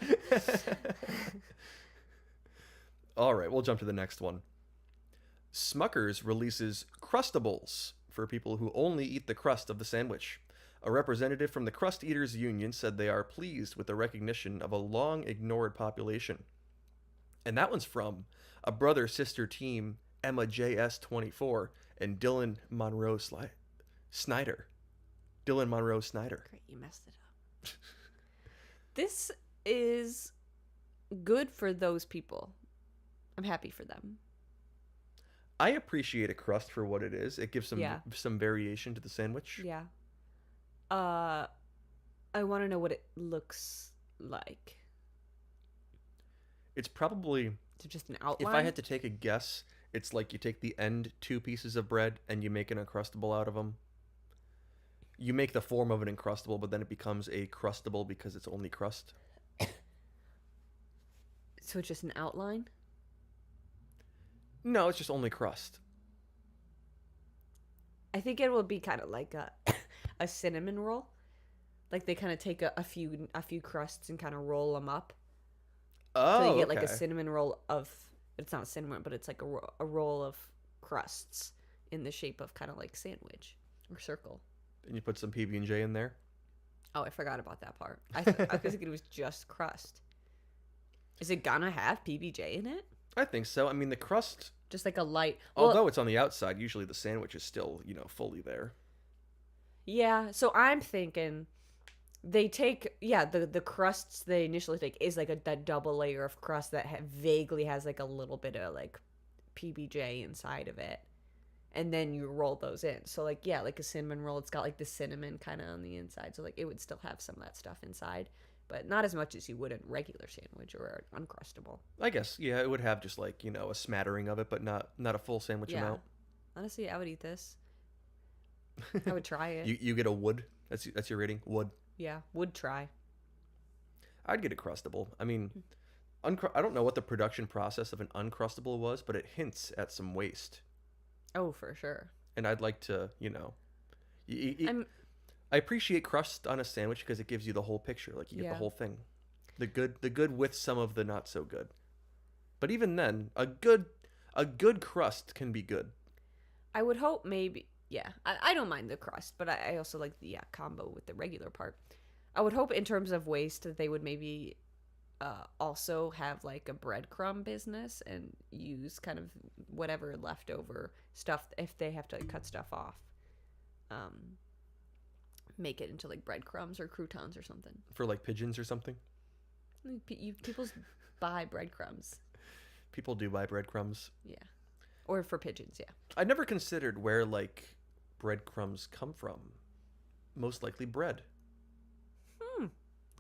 All right, we'll jump to the next one. Smucker's releases Crustables for people who only eat the crust of the sandwich. A representative from the Crust Eaters Union said they are pleased with the recognition of a long ignored population. And that one's from a brother sister team, Emma JS24 and Dylan Monroe Snyder. Dylan Monroe Snyder. Great, you messed it up. This is good for those people. I'm happy for them. I appreciate a crust for what it is. It gives Yeah. some variation to the sandwich. Yeah. I want to know what it looks like. It's probably, Is it just an outline? if I had to take a guess, it's like you take the end two pieces of bread and you make an Uncrustable out of them. You make the form of an Uncrustable, but then it becomes a Crustable because it's only crust. So it's just an outline? No, it's just only crust. I think it will be kind of like a cinnamon roll. Like they kind of take a few crusts and kind of roll them up. Oh, So you get okay. like a cinnamon roll of, it's not cinnamon, but it's like a roll of crusts in the shape of kind of like sandwich or circle. And you put some PB&J in there. Oh, I forgot about that part. I was thinking it was just crust. Is it gonna have PBJ in it? I think so. I mean, the crust, Just like a light. Well, although it's on the outside, usually the sandwich is still, fully there. yeah. So I'm thinking they take the crusts they initially take is like that double layer of crust that vaguely has like a little bit of like PBJ inside of it, and then you roll those in. So like like a cinnamon roll, it's got like the cinnamon kind of on the inside, so like it would still have some of that stuff inside, but not as much as you would in a regular sandwich or an Uncrustable. I guess, yeah, it would have just like, a smattering of it, but not a full sandwich Yeah. amount. Honestly, I would eat this. I would try it. You get a wood. That's your rating. Wood. Yeah, would try. I'd get a Crustable. I mean, I don't know what the production process of an Uncrustable was, but it hints at some waste. Oh, for sure. And I'd like to, I appreciate crust on a sandwich because it gives you the whole picture. Like you get the whole thing, the good with some of the not so good. But even then, a good crust can be good. I would hope maybe. Yeah, I don't mind the crust, but I also like the combo with the regular part. I would hope in terms of waste that they would maybe also have like a breadcrumb business and use kind of whatever leftover stuff if they have to like, cut stuff off. Make it into like breadcrumbs or croutons or something. For like pigeons or something. People buy breadcrumbs. People do buy breadcrumbs. Yeah. Or for pigeons, yeah. I never considered where like breadcrumbs come from. Most likely bread.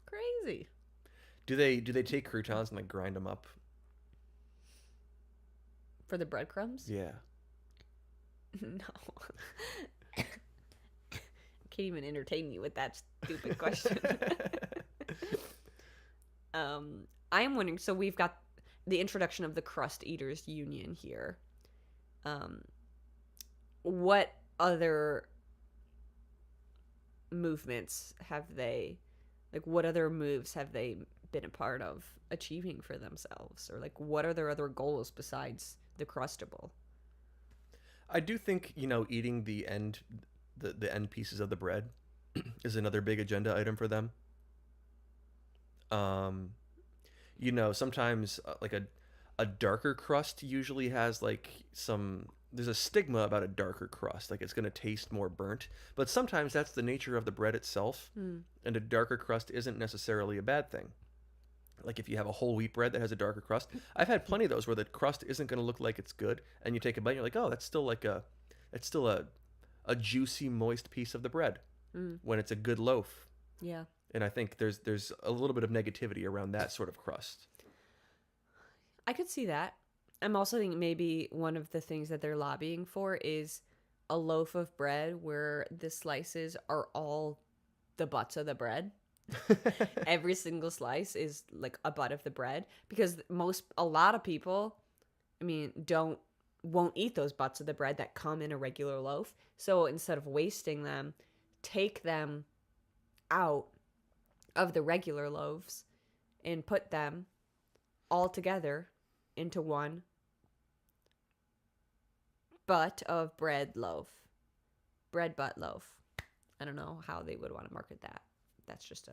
Crazy. Do they take croutons and like grind them up? For the breadcrumbs? Yeah. No. Can't even entertain me with that stupid question. I am wondering, so we've got the introduction of the Crust Eaters Union here. What other movements have they, like what other moves have they been a part of achieving for themselves? Or like what are their other goals besides the Crustable? I do think, eating the end pieces of the bread is another big agenda item for them. Sometimes like a darker crust usually has like there's a stigma about a darker crust, like it's going to taste more burnt, but sometimes that's the nature of the bread itself, and a darker crust isn't necessarily a bad thing. Like if you have a whole wheat bread that has a darker crust, I've had plenty of those where the crust isn't going to look like it's good, and you take a bite and you're like, oh, it's still a juicy, moist piece of the bread when it's a good loaf. Yeah. And I think there's a little bit of negativity around that sort of crust. I could see that. I'm also thinking maybe one of the things that they're lobbying for is a loaf of bread where the slices are all the butts of the bread. Every single slice is like a bite of the bread because a lot of people, I mean, won't eat those butts of the bread that come in a regular loaf. So instead of wasting them, take them out of the regular loaves and put them all together into one butt of bread butt loaf. I don't know how they would want to market that. That's just a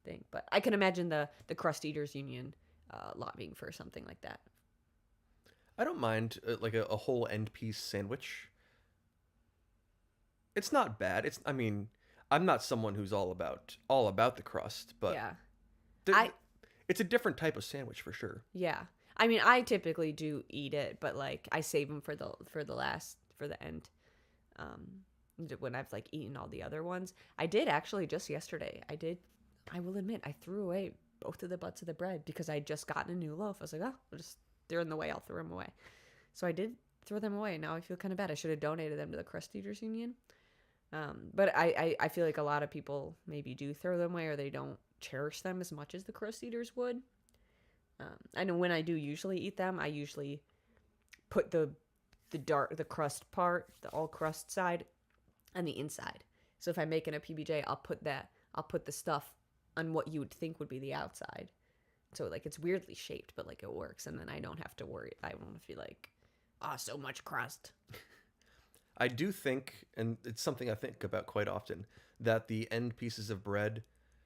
thing. But I can imagine the Crust Eaters Union lobbying for something like that. I don't mind like a whole end piece sandwich. It's not bad. I mean, I'm not someone who's all about the crust, but Yeah. th- it's a different type of sandwich for sure. Yeah. I mean, I typically do eat it, but like I save them for the end. When I've like eaten all the other ones. I did actually just yesterday. I will admit, I threw away both of the butts of the bread because I had just gotten a new loaf. I was like, oh, they're in the way. I'll throw them away. So I did throw them away. Now I feel kind of bad. I should have donated them to the Crust Eaters Union. But I feel like a lot of people maybe do throw them away or they don't cherish them as much as the Crust Eaters would. I know when I do usually eat them, I usually put the crust part, the all crust side, on the inside. So if I'm making a PBJ, I'll put the stuff on what you would think would be the outside. So like it's weirdly shaped, but like it works, and then I don't have to worry. I won't feel like, so much crust. I do think, and it's something I think about quite often, that the end pieces of bread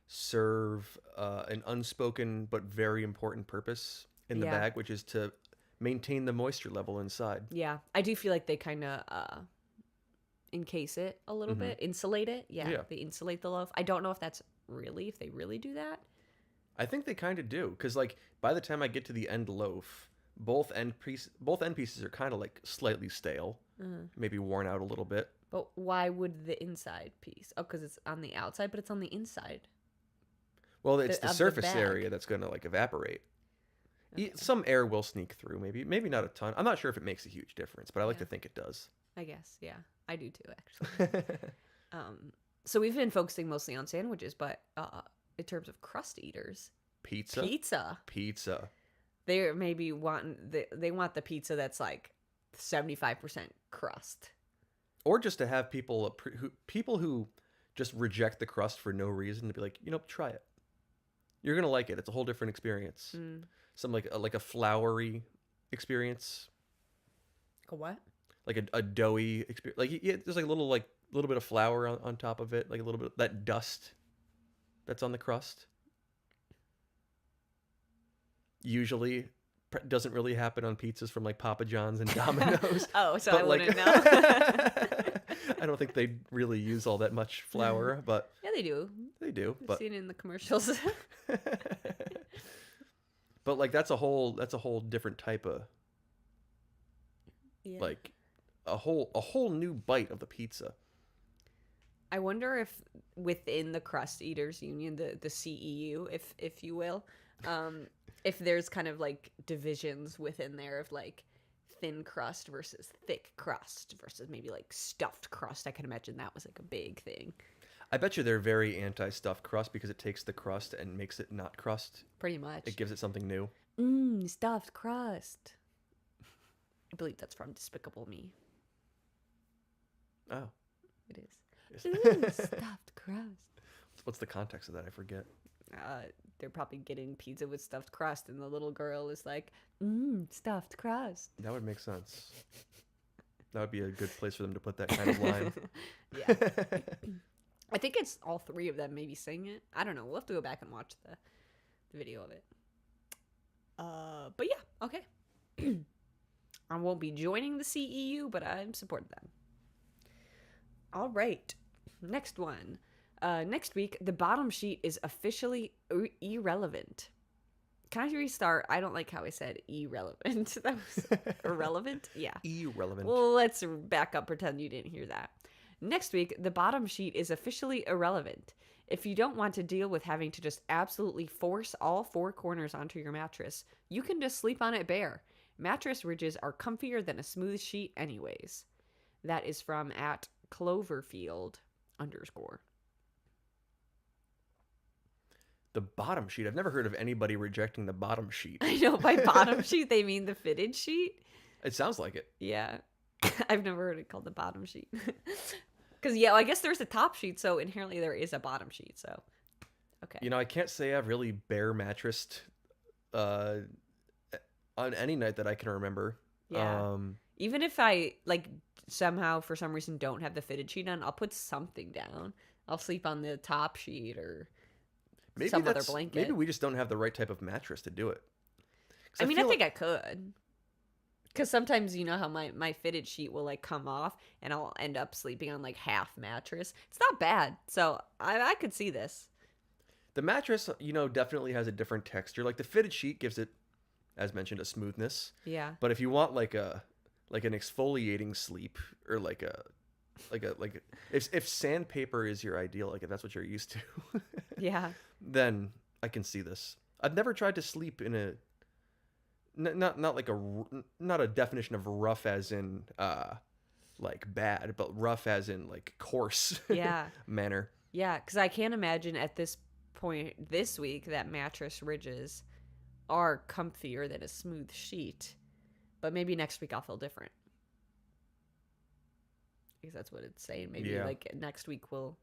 serve an unspoken but very important purpose in the bag, which is to maintain the moisture level inside. Yeah, I do feel like they kind of encase it a little bit, insulate it. Yeah, they insulate the loaf. I don't know if they really do that. I think they kind of do, because like by the time I get to the end loaf, both end pieces are kind of like slightly stale, maybe worn out a little bit. But why would the inside piece? Oh, because it's on the outside, but it's on the inside. Well, it's the surface area that's going to like evaporate. Okay. Some air will sneak through, maybe not a ton. I'm not sure if it makes a huge difference, but I like to think it does. I guess, yeah, I do too, actually. So we've been focusing mostly on sandwiches, but in terms of crust eaters, pizza. They maybe they want the pizza that's like 75% crust, or just to have people who just reject the crust for no reason to be like, try it. You're gonna like it. It's a whole different experience. Some like a floury experience. Like a what? Like a doughy experience. Like there's like a little bit of flour on top of it, like a little bit of that dust that's on the crust. Usually doesn't really happen on pizzas from like Papa John's and Domino's. Oh, so I wouldn't know. I don't think they really use all that much flour, but yeah, they do. But I've seen it in the commercials. But like that's a whole different type of like a whole new bite of the pizza. I wonder if within the Crust Eaters Union, the CEU, if you will, if there's kind of like divisions within there of like thin crust versus thick crust versus maybe like stuffed crust. I can imagine that was like a big thing. I bet you they're very anti-stuffed crust because it takes the crust and makes it not crust. Pretty much. It gives it something new. Stuffed crust. I believe that's from Despicable Me. Oh. It is. Stuffed crust. What's the context of that? I forget. They're probably getting pizza with stuffed crust, and the little girl is like, stuffed crust. That would make sense. That would be a good place for them to put that kind of line. Yeah. I think it's all three of them maybe sing it. I don't know. We'll have to go back and watch the video of it. But yeah, okay. I won't be joining the CEU, but I'm supporting them. All right. Next one. Next week, the bottom sheet is officially irrelevant. Can I restart? I don't like how I said irrelevant. That was irrelevant? Yeah. Irrelevant. Well, let's back up, pretend you didn't hear that. Next week, the bottom sheet is officially irrelevant. If you don't want to deal with having to just absolutely force all four corners onto your mattress, you can just sleep on it bare. Mattress ridges are comfier than a smooth sheet anyways. That is from @Cloverfield_. The bottom sheet. I've never heard of anybody rejecting the bottom sheet. I know by bottom sheet they mean the fitted sheet. It sounds like it. Yeah. I've never heard it called the bottom sheet. Because, yeah, well, I guess there's a top sheet, so inherently there is a bottom sheet, so. Okay. You know, I can't say I've really bare mattressed on any night that I can remember. Yeah. Even if I, like, somehow, for some reason, don't have the fitted sheet on, I'll put something down. I'll sleep on the top sheet or some other blanket. Maybe we just don't have the right type of mattress to do it. I mean, I think I could. Because sometimes, you know how my fitted sheet will, like, come off, and I'll end up sleeping on, like, half mattress. It's not bad. So I could see this. The mattress, you know, definitely has a different texture. Like, the fitted sheet gives it, as mentioned, a smoothness. Yeah. But if you want, like, an exfoliating sleep, or if sandpaper is your ideal, like if that's what you're used to, Yeah. then I can see this. I've never tried to sleep in a not a definition of rough as in like bad, but rough as in like coarse Yeah. manner. Yeah, because I can't imagine at this point this week that mattress ridges are comfier than a smooth sheet. But maybe next week I'll feel different. Because that's what it's saying. Maybe like next week we'll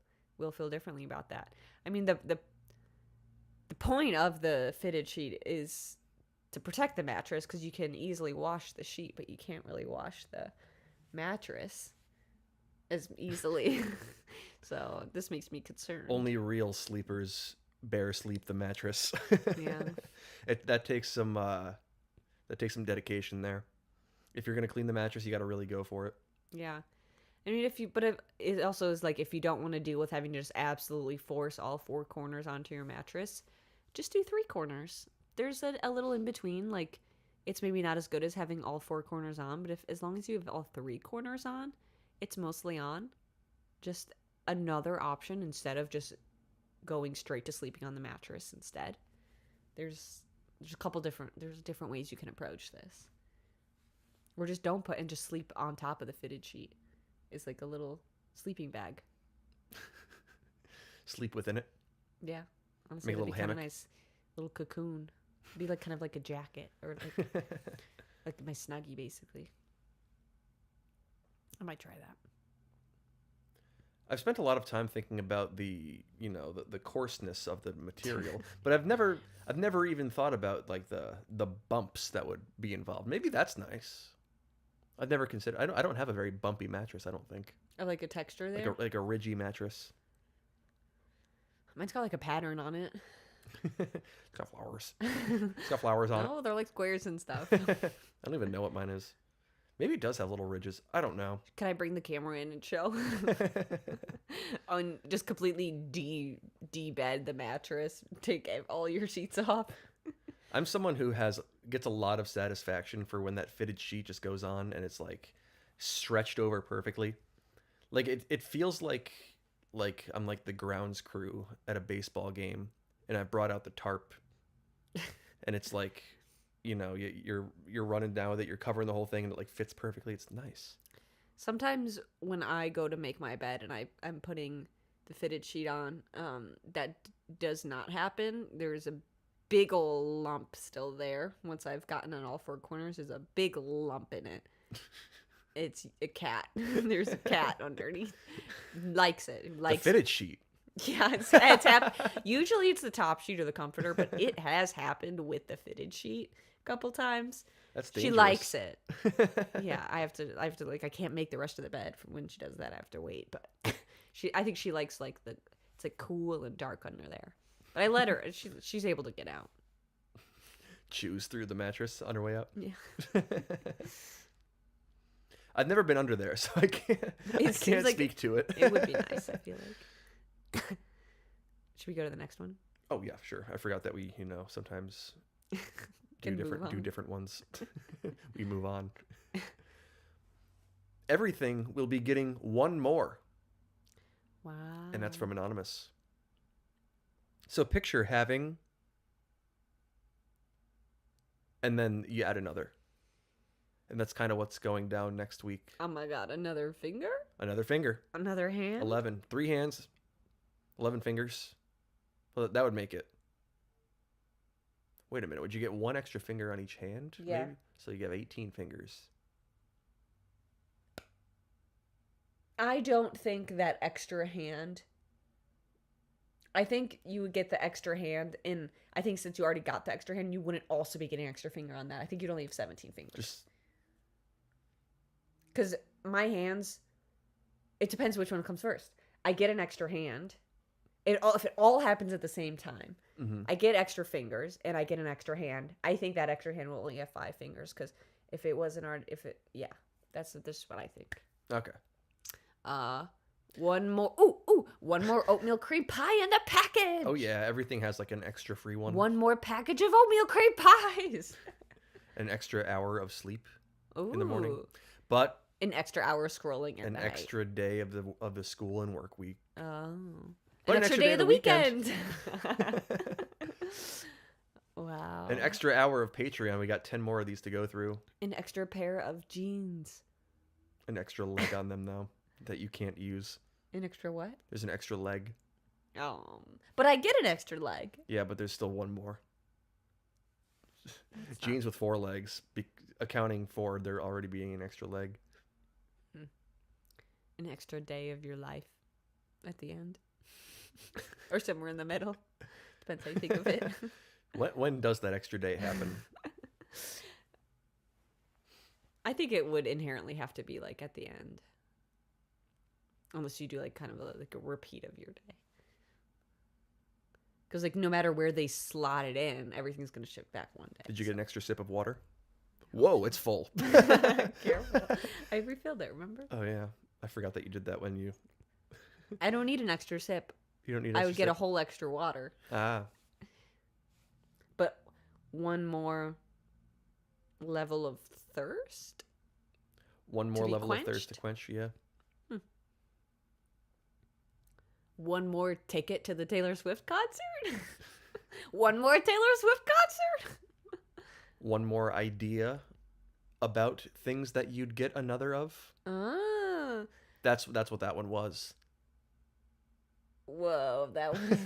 feel differently about that. I mean, the point of the fitted sheet is to protect the mattress, because you can easily wash the sheet, but you can't really wash the mattress as easily. So this makes me concerned. Only real sleepers bare sleep the mattress. Yeah. That takes some dedication there. If you're gonna clean the mattress, you got to really go for it. Yeah. I mean, it also is like, if you don't want to deal with having to just absolutely force all four corners onto your mattress, just do three corners. There's a little in between. Like, it's maybe not as good as having all four corners on, but as long as you have all three corners on, it's mostly on. Just another option instead of just going straight to sleeping on the mattress instead. There's different ways you can approach this. Or just don't put and just sleep on top of the fitted sheet. It's like a little sleeping bag. Sleep within it. Yeah. Honestly, Make a little kind of hammock. nice little cocoon. Be like kind of like a jacket, or like like my Snuggie, basically. I might try that. I've spent a lot of time thinking about the coarseness of the material, but I've never even thought about like the bumps that would be involved. Maybe that's nice. I've never considered. I don't have a very bumpy mattress, I don't think. I like a texture there. Like a ridgy mattress. Mine's got like a pattern on it. It's got flowers. It's got flowers on it. Oh, they're like squares and stuff. I don't even know what mine is. Maybe it does have little ridges. I don't know. Can I bring the camera in and show? On just completely de-bed the mattress. Take all your sheets off. I'm someone who gets a lot of satisfaction for when that fitted sheet just goes on and it's like stretched over perfectly. Like it feels like I'm like the grounds crew at a baseball game and I brought out the tarp and it's like, you know, you're running down with it, you're covering the whole thing and it like fits perfectly. It's nice. Sometimes when I go to make my bed and I'm putting the fitted sheet on, that does not happen. There's a big ol' lump still there. Once I've gotten on all four corners, there's a big lump in it. It's a cat. There's a cat underneath. Likes it. The fitted sheet. Yeah, it's happened. Usually it's the top sheet or the comforter, but it has happened with the fitted sheet a couple times. That's dangerous. She likes it. Yeah, I have to like, I can't make the rest of the bed when she does that. I have to wait, but I think she likes like it's like cool and dark under there. But I let her. She's able to get out. Choose through the mattress on her way out. Yeah. I've never been under there, so I can't speak to it. It would be nice, I feel like. Should we go to the next one? Oh yeah, sure. I forgot that we, sometimes do different ones. We move on. Everything will be getting one more. Wow. And that's from Anonymous. So picture having, and then you add another. And that's kind of what's going down next week. Oh my God, another finger? Another finger. Another hand? 11. 3 hands. 11 fingers. Well, that would make it Wait a minute. Would you get one extra finger on each hand? Yeah. Maybe? So you have 18 fingers. I don't think that extra hand. I think you would get the extra hand, and I think since you already got the extra hand, you wouldn't also be getting an extra finger on that. I think you'd only have 17 fingers. Because my hands, it depends which one comes first. I get an extra hand. If it all happens at the same time, I get extra fingers and I get an extra hand. I think that extra hand will only have 5 fingers because if it wasn't this is what I think. Okay. One more oatmeal cream pie in the package. Oh yeah, everything has like an extra free one. One more package of oatmeal cream pies. An extra hour of sleep Ooh. in the morning, but an extra hour scrolling at an night. extra day of the school and work week. Oh. But an extra day of the weekend. Wow. An extra hour of Patreon. We got 10 more of these to go through. An extra pair of jeans. An extra leg on them, though, that you can't use. An extra what? There's an extra leg. But I get an extra leg. Yeah, but there's still one more. Jeans with 4 legs, accounting for there already being an extra leg. An extra day of your life at the end. Or somewhere in the middle. Depends how you think of it. When does that extra day happen? I think it would inherently have to be like at the end. Unless you do like kind of like a repeat of your day. Because like no matter where they slot it in, everything's going to ship back one day. Did you get an extra sip of water? Whoa, it's full. Careful. I refilled it, remember? Oh yeah. I forgot that you did that when you... I don't need an extra sip. You don't need an I extra would get sip? a whole extra water. Ah. But one more level of thirst? One more level of thirst to quench, yeah. One more ticket to the Taylor Swift concert? One more Taylor Swift concert? One more idea about things that you'd get another of. Ah. That's what that one was. Whoa, that one.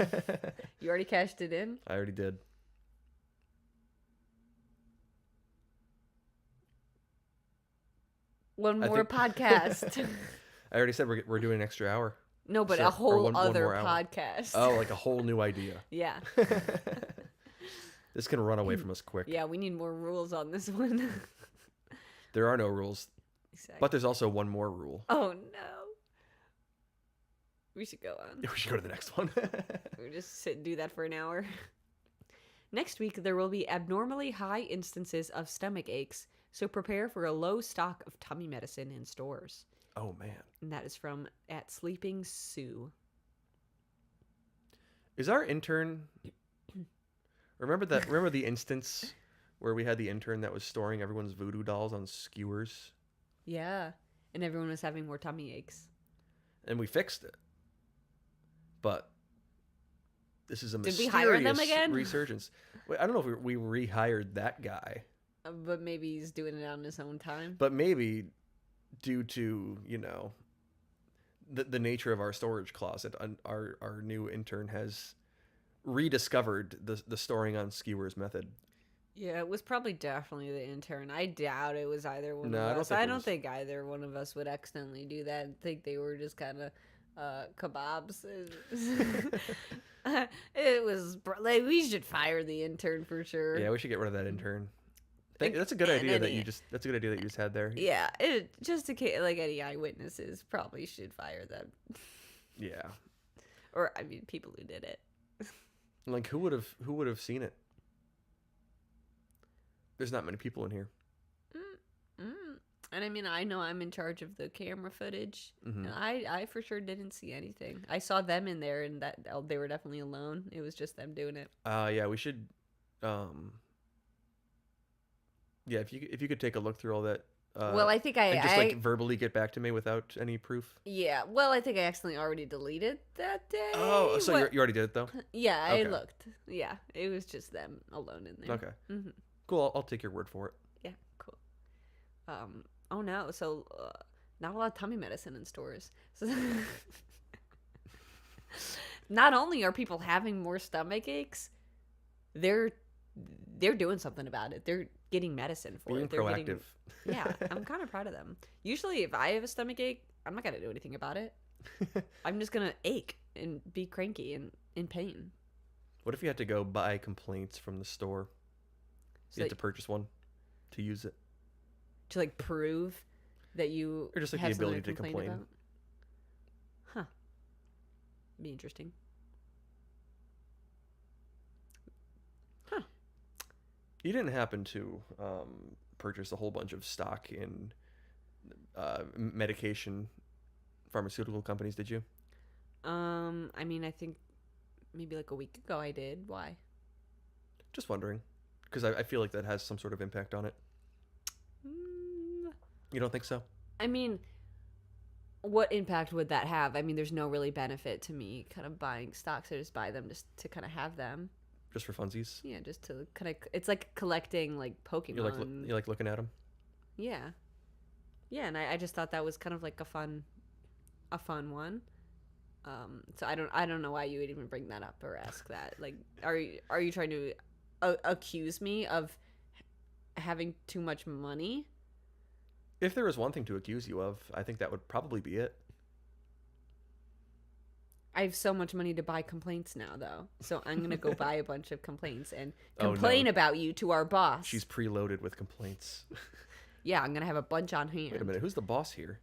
You already cashed it in? I already did. One more podcast. I already said we're doing an extra hour. No, but So, a whole one other more hour. podcast. Oh, like a whole new idea. Yeah. This can run away from us quick. Yeah, we need more rules on this one. There are no rules. Exactly. But there's also one more rule. Oh, no. We should go on. We should go to the next one. We just sit and do that for an hour. Next week, there will be abnormally high instances of stomach aches, so prepare for a low stock of tummy medicine in stores. Oh, man. And that is from at Sleeping Sue. Is our intern... Remember the instance where we had the intern that was storing everyone's voodoo dolls on skewers? Yeah. And everyone was having more tummy aches. And we fixed it. But this is a Did mysterious we hire them again? resurgence. Wait, I don't know if we rehired that guy. But maybe he's doing it on his own time. But maybe due to, the nature of our storage closet, our new intern has rediscovered the storing on skewers method. Yeah, it was probably definitely the intern. I doubt it was either one No, of us. I I don't don't think either one of us would accidentally do that. I think they were just kind of kebabs. It was like we should fire the intern for sure. Yeah, we should get rid of that intern. That's a good idea that you just had there. Yeah, just in case, like any eyewitnesses probably should fire them. Yeah. Or I mean, people who did it. Like who would have seen it? There's not many people in here. And I mean, I know I'm in charge of the camera footage, Mm-hmm. and I for sure didn't see anything. I saw them in there, and that they were definitely alone. It was just them doing it. Yeah, we should. Yeah, if you could take a look through all that. Well, I think and just verbally get back to me without any proof. Yeah, well, I think I accidentally already deleted that day. Oh, so you already did it though? Yeah, Okay. I looked. Yeah, it was just them alone in there. Okay. Mm-hmm. Cool. I'll take your word for it. Yeah, cool. Oh no, so not a lot of tummy medicine in stores. So not only are people having more stomach aches, they're they're doing something about it. They're getting medicine for Being it. They're proactive. Yeah, I'm kind of proud of them. Usually, if I have a stomach ache, I'm not gonna do anything about it. I'm just gonna ache and be cranky and in pain. What if you had to go buy complaints from the store? So You had to purchase one to use it. to like prove that you Or just like have the something ability to complain. about? Huh. Be interesting. Huh. You didn't happen to purchase a whole bunch of stock in medication pharmaceutical companies, did you? I mean, I think maybe like a week ago I did. Why? Just wondering. Because I feel like that has some sort of impact on it. Mm, You don't think so? I mean, what impact would that have? I mean, there's no really benefit to me kind of buying stocks. I just buy them just to kind of have them. Just for funsies? Yeah, just to kind of. It's like collecting like Pokemon. You like looking at them? Yeah, yeah, and I just thought that was kind of like a fun one. So I don't know why you would even bring that up or ask that. Like, are you trying to accuse me of having too much money? If there was one thing to accuse you of, I think that would probably be it. I have so much money to buy complaints now, though. So I'm gonna go buy a bunch of complaints and Oh, complain no. about you to our boss. She's preloaded with complaints. Yeah, I'm gonna have a bunch on hand. Wait a minute, who's the boss here?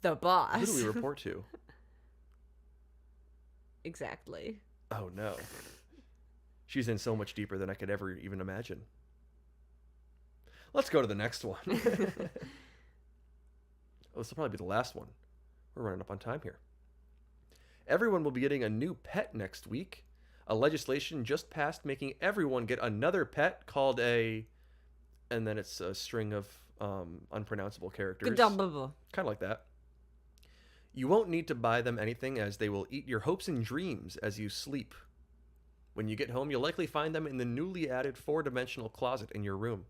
The boss. Who do we report to? Exactly. Oh no. She's in so much deeper than I could ever even imagine. Let's go to the next one. Oh, this will probably be the last one. We're running up on time here. Everyone will be getting a new pet next week. A legislation just passed making everyone get another pet called a... And then it's a string of unpronounceable characters. Kind of like that. You won't need to buy them anything as they will eat your hopes and dreams as you sleep. When you get home, you'll likely find them in the newly added 4-dimensional closet in your room.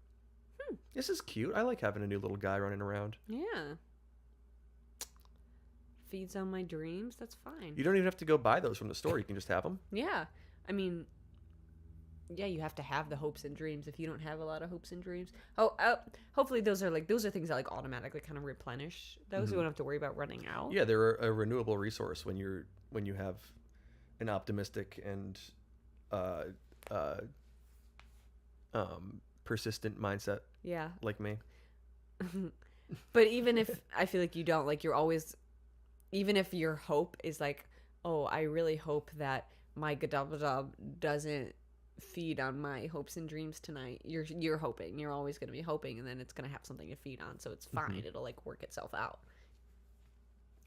This is cute. I like having a new little guy running around. Yeah. Feeds on my dreams. That's fine. You don't even have to go buy those from the store. You can just have them. Yeah. I mean, yeah, you have to have the hopes and dreams. If you don't have a lot of hopes and dreams, hopefully those are things that like automatically kind of replenish those. Mm-hmm. You don't have to worry about running out. Yeah, they're a renewable resource when you have an optimistic and persistent mindset. Yeah. Like me. But even if I feel like you don't, like you're always, even if your hope is like, oh, I really hope that my Gadabadab doesn't feed on my hopes and dreams tonight. You're hoping. You're always going to be hoping, and then it's going to have something to feed on, so it's fine. Mm-hmm. It'll like work itself out.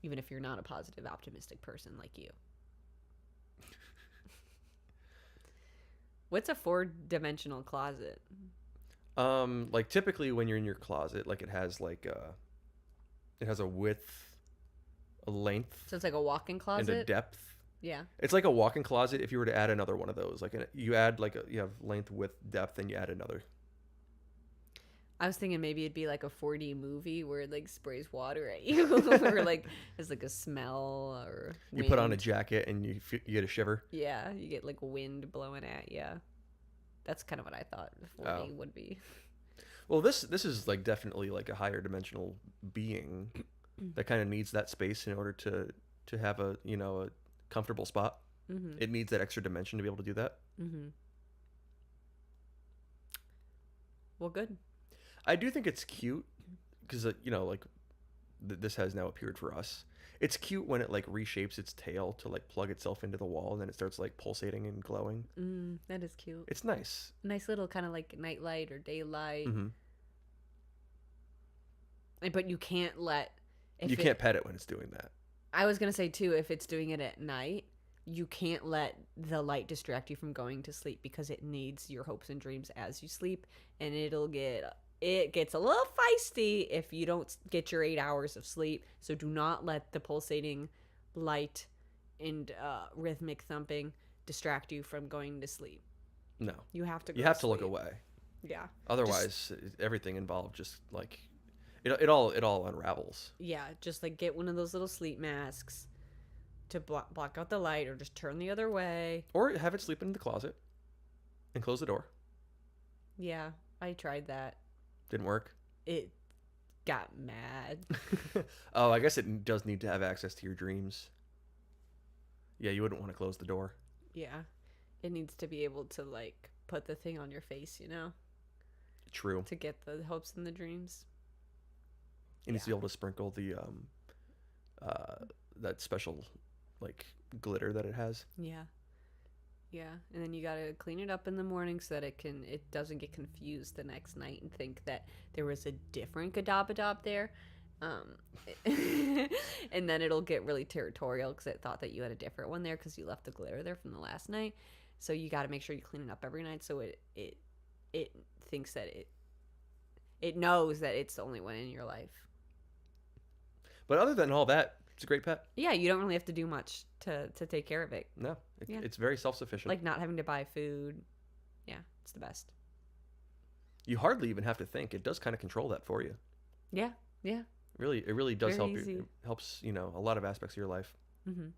Even if you're not a positive, optimistic person like you. What's a 4-dimensional closet? Like typically when you're in your closet, like it has a width, a length, So it's like a walk-in closet? and a depth. Yeah. It's like a walk-in closet if you were to add another one of those. Like you add you have length, width, depth, and you add another. I was thinking maybe it'd be like a 4D movie where it like sprays water at you, or like there's like a smell or You put on a wind. jacket and you get a shiver. Yeah, you get like wind blowing at you. That's kind of what I thought 4D would be. Well, this is like definitely like a higher dimensional being that kind of needs that space in order to have a comfortable spot. Mm-hmm. It needs that extra dimension to be able to do that. Mm-hmm. Well, good. I do think it's cute because this has now appeared for us. It's cute when it like reshapes its tail to like plug itself into the wall and then it starts like pulsating and glowing. That is cute. It's nice. Nice little kind of like nightlight or daylight. Mm-hmm. But you can't can't pet it when it's doing that. I was gonna say too, if it's doing it at night, you can't let the light distract you from going to sleep because it needs your hopes and dreams as you sleep, and it gets a little feisty if you don't get your 8 hours of sleep. So do not let the pulsating light and rhythmic thumping distract you from going to sleep. No, You have to. you have to look away. Yeah. Otherwise, everything involved just like it all unravels. Yeah, just like get one of those little sleep masks to block out the light, or just turn the other way. Or have it sleep in the closet. And close the door. Yeah, I tried that. Didn't work. It got mad. Oh, I guess it does need to have access to your dreams. Yeah, you wouldn't want to close the door. Yeah. It needs to be able to, like, put the thing on your face, you know? True. To get the hopes and the dreams. It needs to be able to sprinkle the that special like glitter that it has. Yeah. Yeah. And then you gotta clean it up in the morning so that it doesn't get confused the next night and think that there was a different Gadabadab there. And then it'll get really territorial because it thought that you had a different one there because you left the glitter there from the last night. So you got to make sure you clean it up every night so it thinks that it knows that it's the only one in your life. But other than all that, it's a great pet. Yeah, you don't really have to do much to take care of it. No, Yeah. It's very self-sufficient. Like not having to buy food. Yeah, it's the best. You hardly even have to think. It does kind of control that for you. Yeah, yeah. Really, it really does Very help easy. you. It helps, a lot of aspects of your life. Mm-hmm.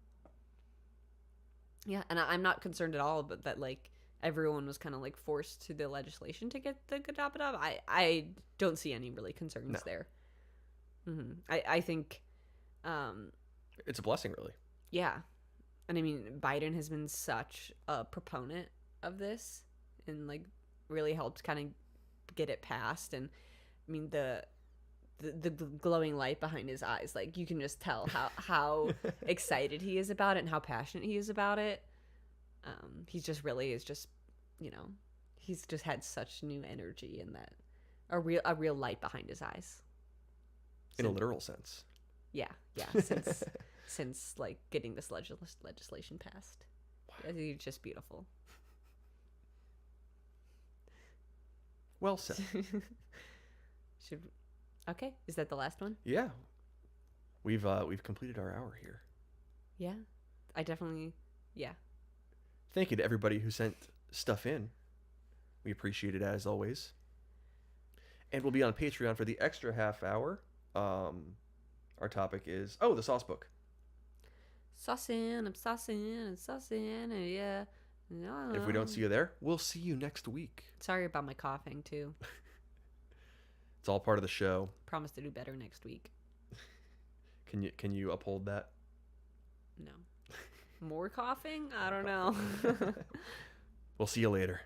Yeah, and I'm not concerned at all, but that like everyone was kind of like forced to the legislation to get the Gadabadab. I don't see any really concerns No. there. Mm-hmm. I think, It's a blessing, really. yeah, and I mean Biden has been such a proponent of this, and like really helped kind of get it passed. And I mean the glowing light behind his eyes, like you can just tell how excited he is about it and how passionate he is about it. He's just really is just, he's just had such new energy and that a real light behind his eyes. In a literal sense. Yeah, since like getting this legislation passed. Wow. He's just beautiful. Well said. Okay, is that the last one? Yeah. We've completed our hour here. Yeah. I definitely, yeah. Thank you to everybody who sent stuff in. We appreciate it as always. And we'll be on Patreon for the extra half hour. Our topic is the sauce book. I'm saucing, and yeah. If we don't see you there, we'll see you next week. Sorry about my coughing too. It's all part of the show. Promise to do better next week. Can you uphold that? No. More coughing? I don't know. We'll see you later.